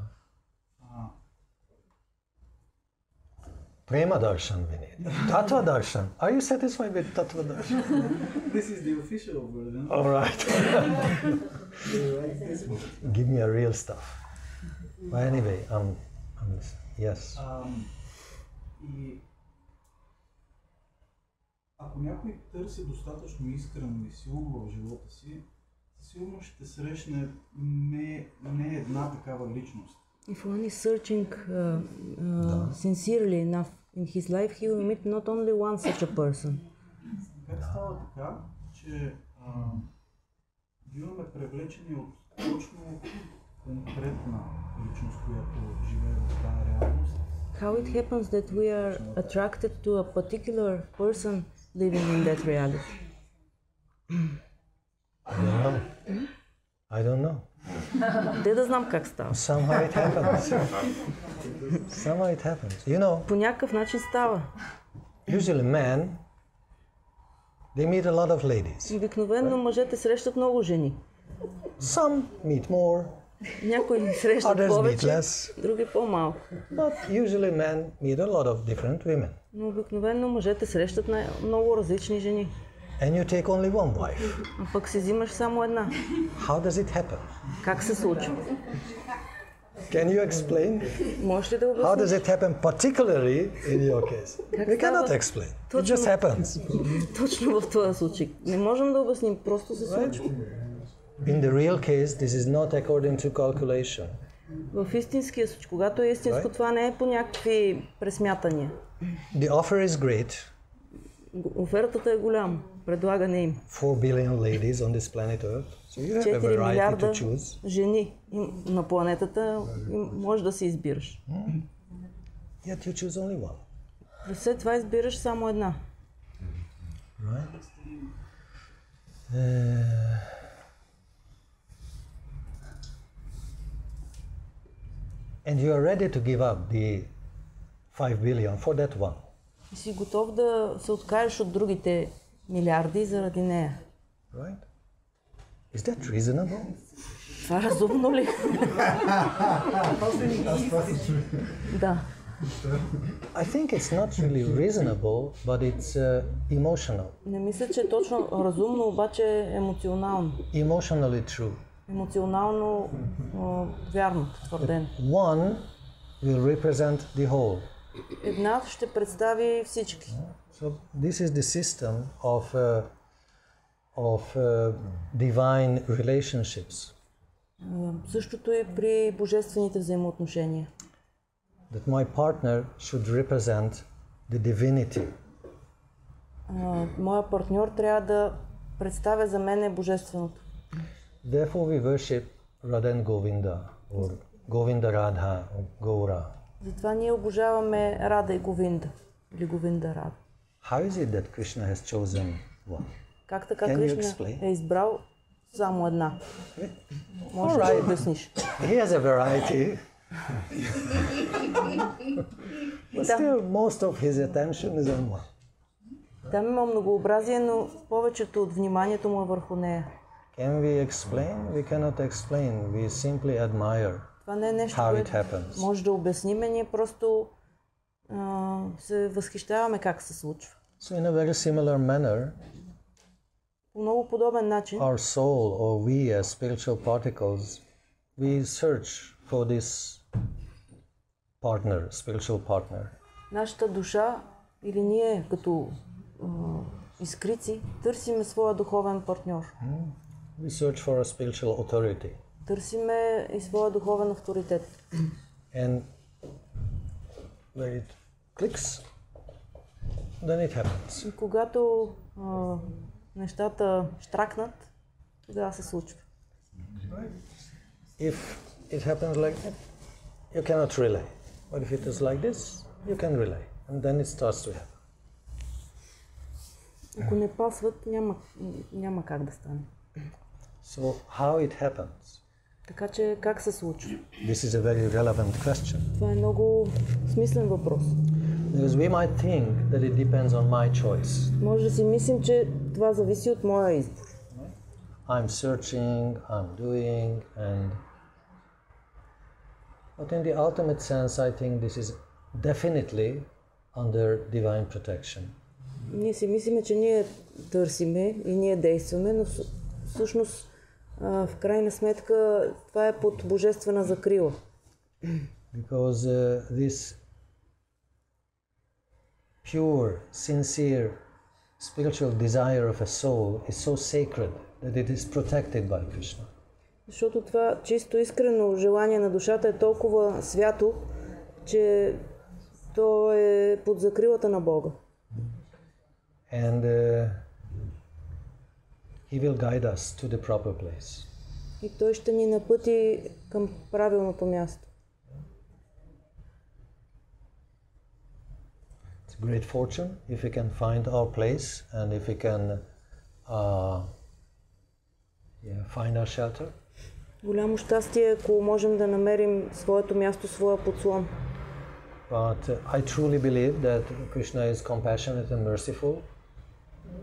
Prema darshan we need. Tattva darshan. Are you satisfied with tattva darshan? This is the official version. All right. Give me a real stuff. But anyway, yes. И ако някой търси достатъчно искрено и силно в живота си, силно ще срещне не една такава личност. If one is searching sincerely enough in his life, he will meet not only one such a person. Как става така, че биваме привлечени от точно конкретна личност, която живее в тази реалност? How it happens that we are attracted to a particular person living in that reality? I don't know. Де да знам как става. Somehow it happens. Somehow it happens. You know, По някакъв начин става. usually men, they meet a lot of ladies. Обикновено мъжете срещат много жени. Some meet more, Някои срещат others meet повече, less. други по-малко. But usually men meet a lot of different women. Но обикновено мъжете срещат много различни жени. And you take only one wife. А пък си взимаш само една. How does it happen? Как се случва? Can you explain? Можеш ли да How обясниш? does it happen particularly in your case? Как We става? cannot explain. It Точно. just happens. Точно в този случай. Не можем да обясним, просто се случва. In the real case, this is not according to calculation. В истинския случай, когато е истинско, това не е по някакви пресмятания. The offer is great. Офертата е голяма, предлагане им. 4 billion ladies on this planet Earth. So you have a 4 variety милиарда to choose. жени на планетата, може да си избираш. Yet you choose only one. След това избираш само една. Right? And you are ready to give up the 5 billion for that one. И си готов да се откажеш от другите милиарди заради нея. Right? Is that reasonable? Това разумно ли? Да. I think it's not really reasonable, but it's emotional. Не мисля, че е точно разумно, обаче е емоционално. Emotionally true. Емоционално вярно твърдено. One will represent the whole. Една ще представи всички. So this is the system of divine relationships. Същото е при божествените взаимоотношения. That my partner should represent the divinity. Моя партньор трябва да представя за мен е божественото. Therefore we worship Radha and Govinda, or Govinda Radha, or Gaura. Затова ние обожаваме Рада и Говинда, или Говинда Рада. How is it that Krishna has chosen one? Как така Can you Кришна explain? е избрал само една? Може да Alright. обясниш. He has a variety. But still, most of his attention is on one. Там има многообразие, но повечето от вниманието му е върху нея. Can we explain? We cannot explain. We simply admire Това не е нещо, how it което happens. може да обясниме, ние просто се възхищаваме как се случва. So in a very similar manner, По много подобен начин, our soul, or we as spiritual particles, we search for this partner, spiritual partner. нашата душа или ние като искрици търсиме своя духовен партньор. We search for a spiritual authority. Търсиме и своя духовен авторитет. And when it clicks, then it happens. И когато нещата щракнат, тогава се случва. If it happens like that, you cannot relay. But if it is like this, you can relay. And then it starts to happen. Ако не пасват, няма как да стане. So how it happens? Така че как се случва? This is a very relevant question. Това е много смислен въпрос. Because we might think that it depends on my choice. Може да си мислим, че това зависи от моя избор. I'm searching, I'm doing, and... But in the ultimate sense, I think this is definitely under divine protection. Ние си мислиме, че ние търсиме и ние действаме, но всъщност в крайна сметка това е под божествена закрила. Because this pure, sincere, spiritual desire of a soul is so sacred that it is protected by Krishna. Защото това чисто искрено желание на душата е толкова свято, че то е под закрилата на Бога. And He will guide us to the proper place. И Той ще ни напъти към правилното място. It's a great fortune if we can find our place and if we can find our shelter. Голямо щастие, ако можем да намерим своето място, своя подслон. But I truly believe that Krishna is compassionate and merciful.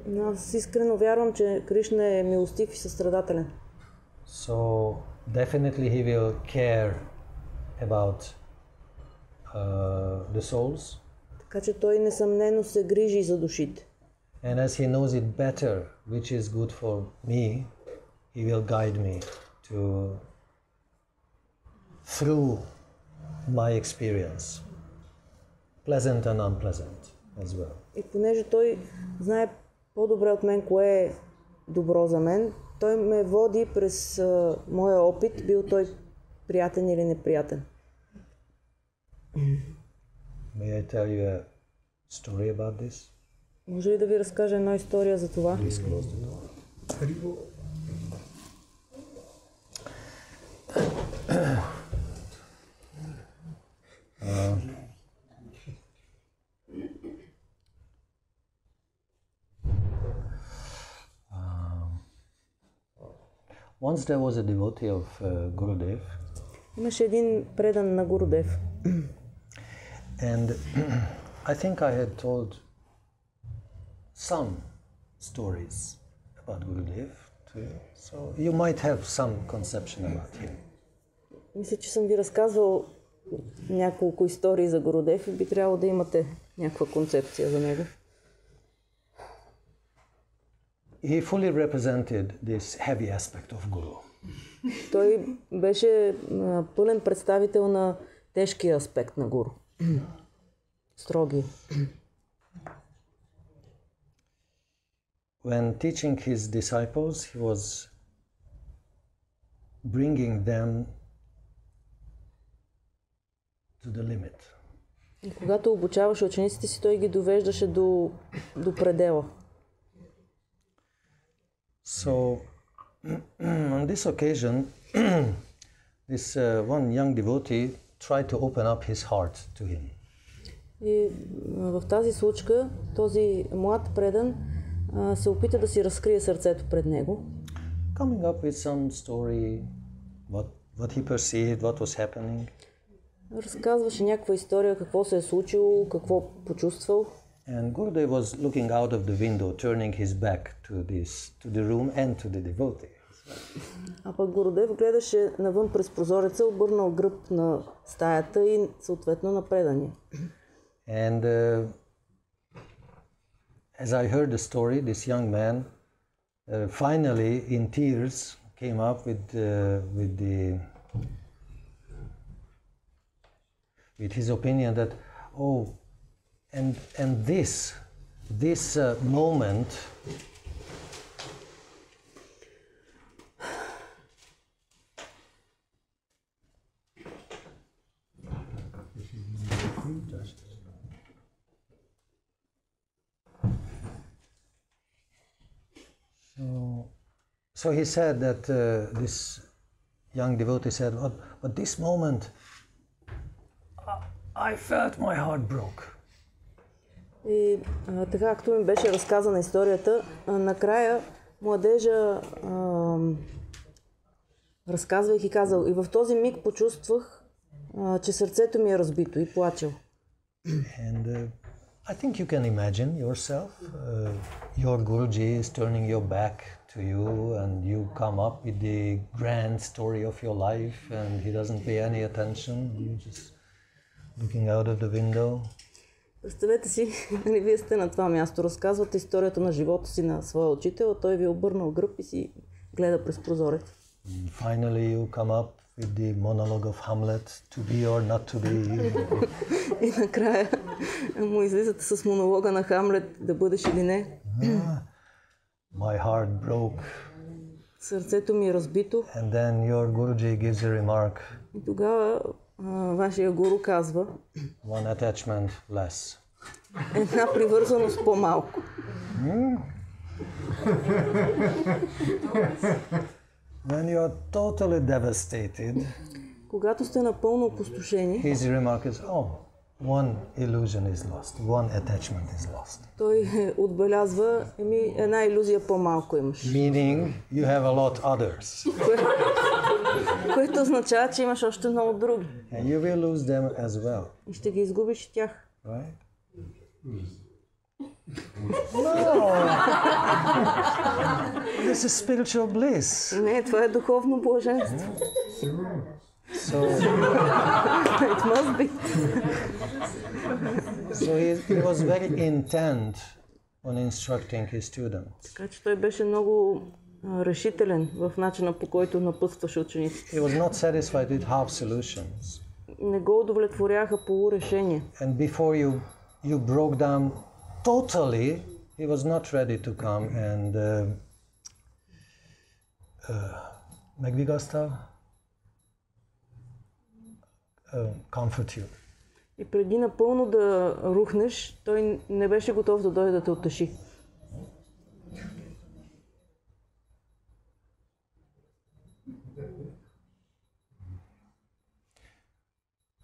Но аз искрено вярвам, че Кришна е милостив и състрадателен. So definitely he will care about the souls. Така че той несъмнено се грижи за душите. And as he knows it better, which is good for me, he will guide me through my experience, pleasant and unpleasant as well. И понеже той знае по-добре от мен кое е добро за мен, той ме води през моя опит, бил той приятен или неприятен. May I tell you a story about this? Може ли да ви разкажа една история за това? Please close the door. Once there was a devotee of Gurudev. Имаше един предан на Гурудев. And I think I had told some stories about Gurudev to you. So you might have some conception about him. Мисля, че съм ви разказвал няколко истории за Гурудев и би трябвало да имате някаква концепция за него. He fully represented this heavy aspect of Guru. Той беше пълен представител на тежкия аспект на Гуру. Строги. When teaching his disciples, he was bringing them to the limit. И когато обучаваше учениците си, той ги довеждаше до предела. So, on this occasion, this one young devotee tried to open up his heart to him. И в тази случка този млад предан се опита да си разкрие сърцето пред него. Coming up with some story, what he perceived, what was happening. Разказваше някаква история, какво се е случило, какво почувствал. And Gurudev was looking out of the window, turning his back to the room and to the devotee. А пък Гурудев гледаше навън през прозореца, обърнал гръб на стаята и съответно на предания. And as I heard the story, this young man finally in tears came up with his opinion that, oh, and this moment So he said that this young devotee said, but this moment I felt my heart broke. И така, както ми беше разказана историята, накрая младежа, разказвайки, казал, и в този миг почувствах, че сърцето ми е разбито и плачел. And I think you can imagine yourself, your Guruji is turning your back to you and you come up with the grand story of your life and he doesn't pay any attention, you're just looking out of the window. Представете си, вие сте на това място, разказвате историята на живота си на своя учител, а той ви е обърнал гръб и си гледа през прозорец. Finally you come up with the monologue of Hamlet, to be or not to be. И накрая му излизате с монолога на Хамлет, да бъдеш или не. My heart broke. Сърцето ми е разбито. And then your Guruji gives a remark. И тогава вашия гуру казва, one attachment less. Една привързаност по-малко. When you are totally devastated, когато сте напълно опустошени, his remark is, oh, one illusion is lost, one attachment is lost. Той отбелязва, една илюзия по-малко имаш. Meaning you have a lot others. Което означава, че имаш още много други. And you will lose them as well. И ще ги изгубиш и тях. Right? This is spiritual bliss. Не, това е духовно блаженство. So, It must be. So he was very intent on instructing his students. Така че той беше много решителен в начина, по който напътстваше учениците. He was not satisfied with half solutions. Не го удовлетворяха полурешения. And before you broke down totally, he was not ready to come and comfort you. И преди напълно да рухнеш, той не беше готов да дойде да те утеши.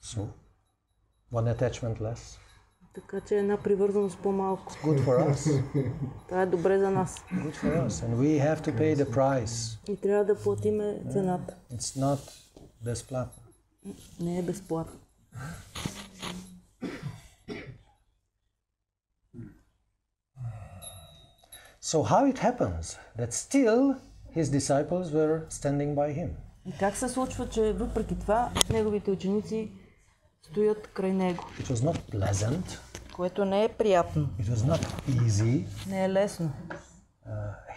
So, one attachment less. Така че една привързаност по-малко. Good for us. Това е добре за нас. Good for us. And we have to pay the price. И трябва да платиме цената. It's not безплатно. Не е безплатно. So how it happens that still his disciples were standing by him? И как се случва, че въпреки това неговите ученици стоят край него? It was not pleasant. Което не е приятно. It was not easy. Не е лесно.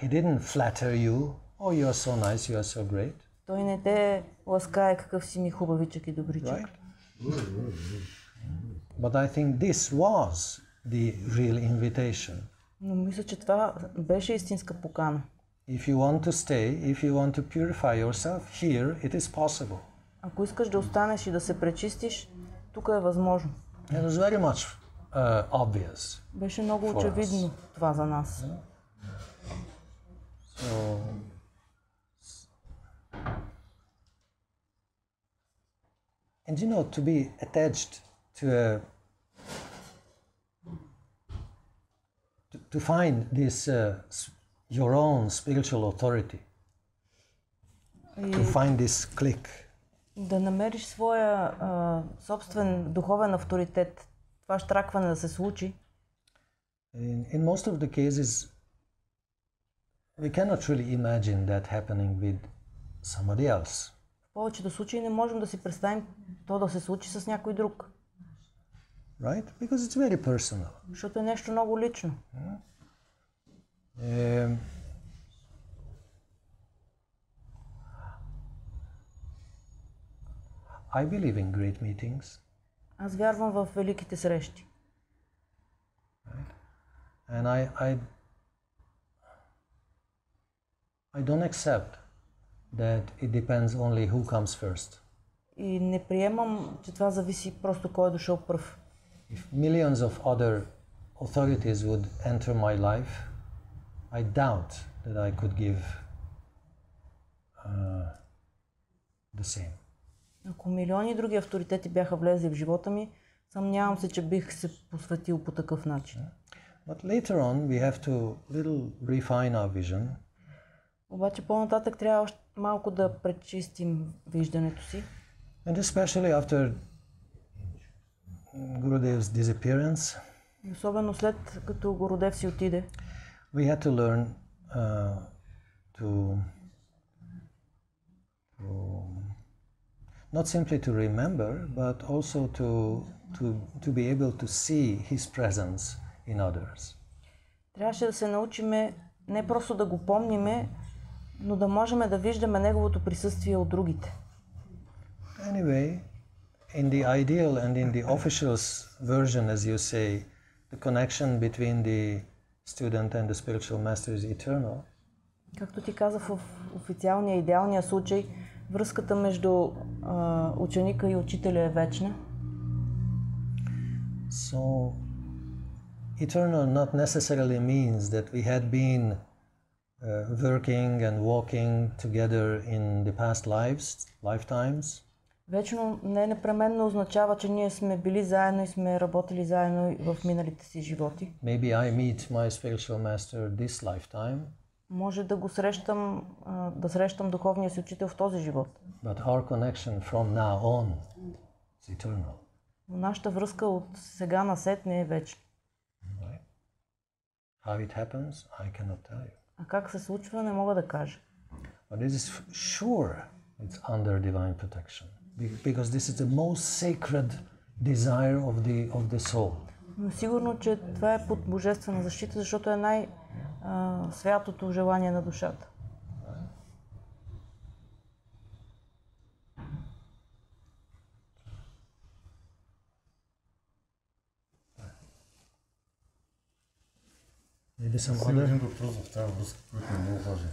He didn't flatter you. Oh, you are so nice, you are so great. Той не те ласкае, какъв си ми хубавичък и добричък. Right? But I think this was the real invitation. Но мисля, че това беше истинска покана. If you want to stay, if you want to purify yourself, here it is possible. Ако искаш да останеш и да се пречистиш, тук е възможно. It was very much obvious. Беше много очевидно това за нас. So And you know, to be attached to to find this your own spiritual authority, to find this click. Да намериш своя собствен духовен авторитет, това щракване да се случи. In most of the cases, we cannot really imagine that happening with somebody else. В повечето случаи не можем да си представим то да се случи с някой друг. Right? Because it's very personal. Защото е нещо много лично. I believe in great meetings. Аз вярвам в великите срещи. Right? And I don't accept that it depends only who comes first. И не приемам, че това зависи просто кой е дошъл пръв. If millions of other authorities would enter my life, I doubt that I could give the same. Ако милиони други авторитети бяха влезли в живота ми, съмнявам се, че бих се посветил по такъв начин. But later on we have to little refine our vision. Обаче по-нататък трябва още малко да пречистим виждането си. And especially after Gurudev's disappearance, Особено след като Гурудев си отиде, we had to learn to not simply to remember, but also to be able to see his presence in others. Трябваше да се научиме не просто да го помниме, но да можем да виждаме неговото присъствие от другите. Anyway, in the ideal and in the official version, as you say, the connection between the student and the spiritual master is eternal. Както ти казах, в официалния, идеалния случай, връзката между ученика и учителя е вечна. So, eternal not necessarily means that we had been working and walking together in the past lifetimes. Вечно не непременно означава, че ние сме били заедно и сме работили заедно в миналите си животи. Maybe I meet my spiritual master this lifetime. Може да го срещам, да срещам духовния си учител в този живот. But our connection from now on is eternal. Но нашата връзка от сега насетне е вечна. Right? How it happens, I cannot tell you. А как се случва, не мога да кажа. But it is sure it's under divine protection, because this is the most sacred desire of the soul. Но сигурно, че това е под божествена защита, защото е най-святото желание на душата. Един въпрос в тази връзка, който е много важен.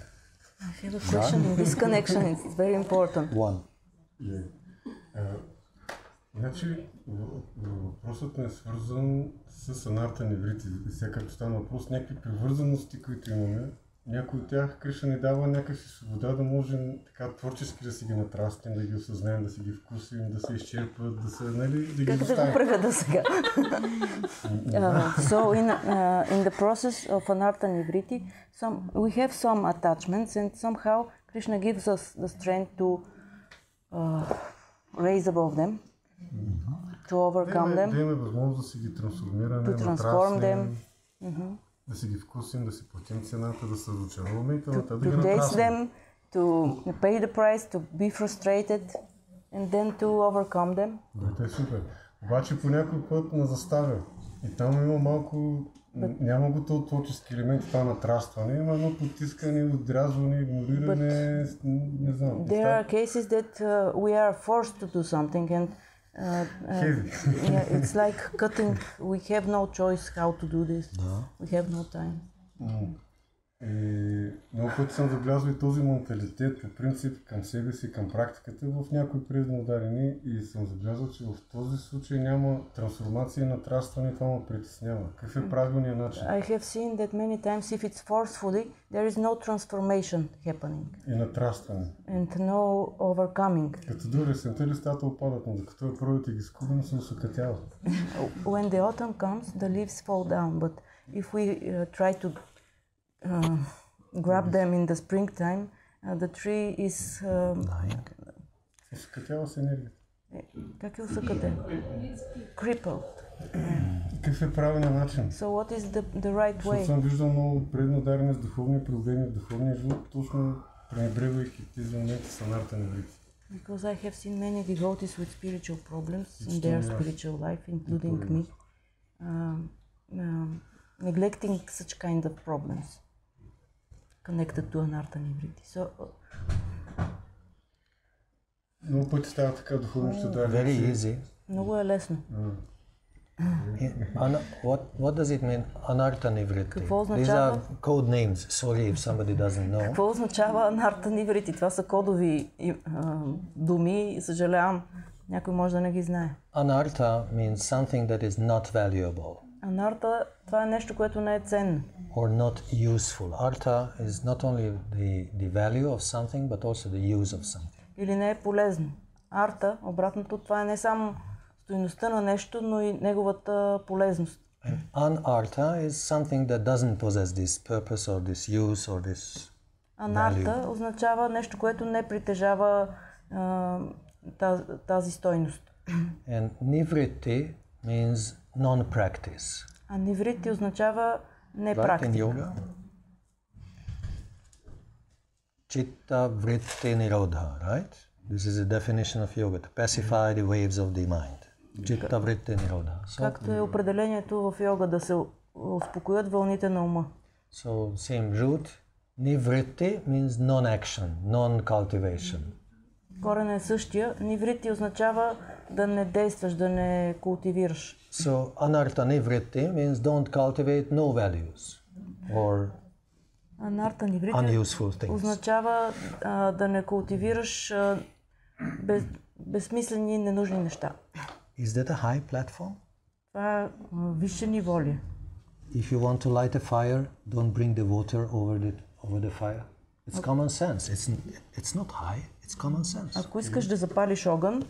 I have a question in this connection, it's very important. One. Значи, въпросът ми е свързан с анарта неврити. Сега като стана въпрос, някакви привързаности, които имаме, някои от тях Кришна ни дава някакси свобода да можем така творчески да си ги натрастим, да ги осъзнаем, да си ги вкусим, да се изчерпват, да се, нали, да ги Как да го преведа сега? So in the process of anarta nivriti, we have some attachments and somehow Krishna gives us the strength to raise above them, to overcome them, да имаме възможност да си ги трансформираме, to transform them, да си ги вкусим, да си платим цената, да се разочароваме и т.н. to taste them, to pay the price, to be frustrated, and then to overcome them. Това е супер. Обаче по някой път на заставя. И там има малко, няма го този творчески елемент, това натрастване, има едно потискане, отрязване, игнориране, не знам. There are cases that we are forced to do something and yeah, it's like cutting, we have no choice how to do this, we have no time. И много пъти съм забелязал и този менталитет, по принцип, към себе си, към практиката в някои предно ударени и съм забелязал, че в този случай няма трансформация и нарастване, това ме притеснява. Какъв е правилният начин? I have seen that many times if it's forcefully, there is no transformation happening. И нарастване. And no overcoming. Като до есента листата опадат, но докато е пролет и ги скубим, се усъкътяват. When the autumn comes, the leaves fall down, but if we try to grab them in the springtime, the tree is... Усъкътява се енергията. Как е усъкътен? Crippled. Какъв е правилният начин? So what is the right Защото way? съм виждал много предно дарени с духовни проблеми в духовния живот, точно пренебрегвайки тези моменти с анарта на Веди. Because I have seen many devotees with spiritual problems in their spiritual life, including me, neglecting such kind of problems connected to anarta nivriti. So, Много пъти става така духовните дарени. Very easy. много е лесно. What does it mean, anarta nivritti? Какво These означава? are code names. Sorry if somebody doesn't know. Какво означава анарта ниврити? Това са кодови думи и съжалявам, някой може да не ги знае. Anarta means something that is not valuable Анарта, това е нещо, което не е ценно. or not useful. Artha is not only the value of something, but also the use of something. Или не е полезно. Арта, обратното, това е не само стойността на нещо, но и неговата полезност. And anartha is something that doesn't possess this purpose or this use or this Анарта означава нещо, което не притежава тази стойност. And nivritti means non-practice. А ниврити означава не Right in практика. yoga? Chitta vritti nirodha, right? This is a definition of yoga, to pacify the waves of the mind. Chitta vritti nirodha. Както е определението в йога, да се успокоят вълните на ума. So same root. Nivritti means non-action, non-cultivation. Корен е същия. Ниврити означава да не действаш, да не култивираш. So anartha nivritti means don't cultivate no values or Анарта ниврити unuseful things. означава да не култивираш безсмислени и ненужни неща. Is that a high platform? Това е висше ниво ли? If you want to light a fire, don't bring the water over the fire. It's common sense. It's not high. It's common sense. Ако искаш да запалиш огън,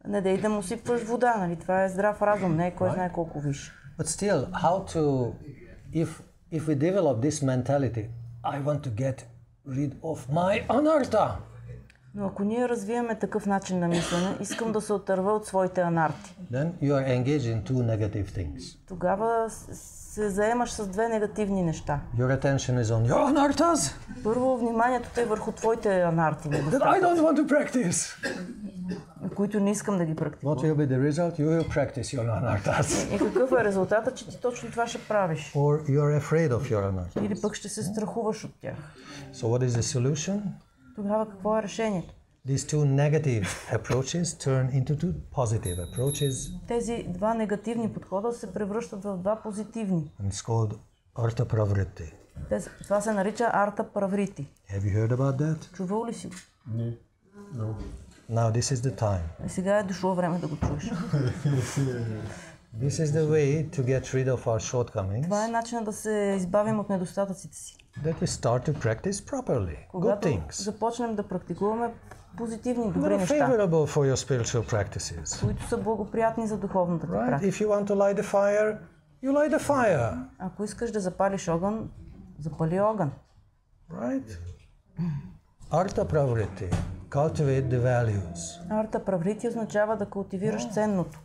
не дей да му сипваш вода, нали? Това е здрав разум, не е кой знае колко виж. But still, how to, if we develop this mentality, I want to get rid of my anartha. Но ако ние развиеме такъв начин на мислене, искам да се отърва от своите анарти. Then you are engaged in two negative things. Тогава се заемаш с две негативни неща. Your attention is on your anarthas Първо, вниманието те е върху твоите анарти, that I don't want to practice. които не искам да ги What практикувам. will be the result? You will practice your anarthas. И какъв е резултатът, че ти точно това ще правиш? Or you are afraid of your anarthas. Или пък ще се страхуваш от тях. So what is the solution? Тогава какво е решението? These two negative approaches turn into two positive approaches. Тези два негативни подхода се превръщат в два позитивни. And it's called Artha Pravritti. Това се нарича арта праврити. Have you heard about that? Чувал ли си го? Не. No. Now this is the time. И сега е дошло време да го чуеш. This is the way to get rid of our shortcomings. Това е начинът да се избавим от недостатъците си. That we start to practice properly. Good Когато things. започнем да практикуваме позитивни, That добри are неща, favorable for your spiritual practices. които са благоприятни за духовната ти Right? практика. If you want to light a fire, you light a fire. Ако искаш да запалиш огън, запали огън. Right? Artha Pravritti. Cultivate the values. Арта праврити означава да култивираш ценното.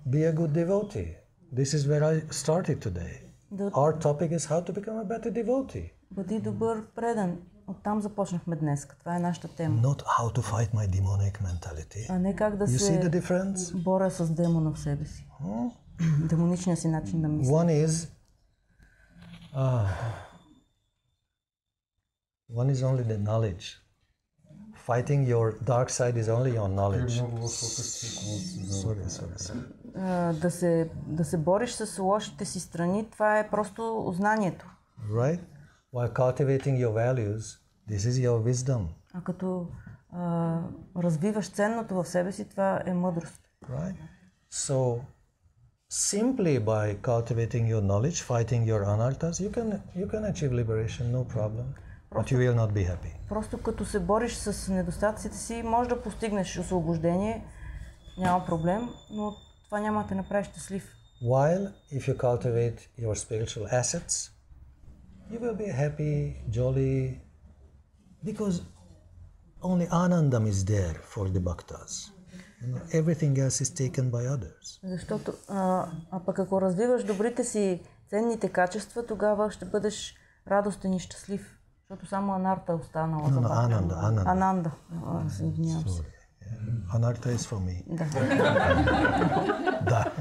Be a good devotee. This is where I started today. Да Our topic is how to become a better devotee. бъди добър предан. Оттам започнахме днес. Това е нашата тема. Not how to fight my demonic mentality. А не как да You see the се difference? боря с демона в себе си. Демоничния си начин на мислене. One is only the knowledge. Fighting your dark side is only your knowledge. Sorry. Да се бориш с лошите си страни, това е просто знанието. Right? While cultivating your values, this is your wisdom. А като развиваш ценното в себе си, това е мъдрост. Right? So, simply by cultivating your knowledge, fighting your anarthas, you can achieve liberation, no problem. But you will not be happy. Просто като се бориш с недостатъците си, може да постигнеш освобождение, няма проблем, но това няма да те направи щастлив. While if you cultivate your spiritual assets, you will be happy, jolly, because only Anandam is there for the bhaktas. Everything else is taken by others. Защото, пък ако развиваш добрите си ценните качества, тогава ще бъдеш радостен и щастлив. Защото само анарта останала за Бога. Ананда. Се извинявам се. Anartha is for me. Да. Да.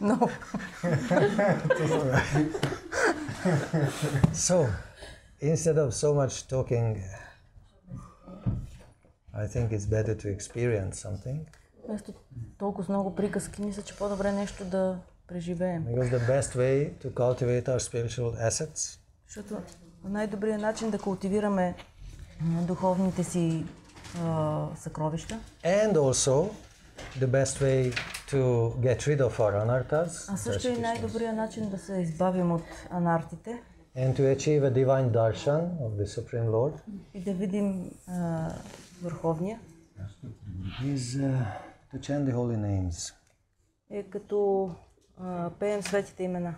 No. So, instead of so much talking, I think it's better to experience something. Вместо толкова много приказки, мисля, че по-добре нещо да преживеем. Because the best way to cultivate our spiritual assets, Защото най-добрият начин да култивираме духовните си съкровища. and also the best way to get rid of our anarthas, А също и най-добрият начин да се избавим от анартите and to achieve a divine darshan of the Supreme Lord, и да видим Върховния, is to chant the holy names. е като пеем светите имена.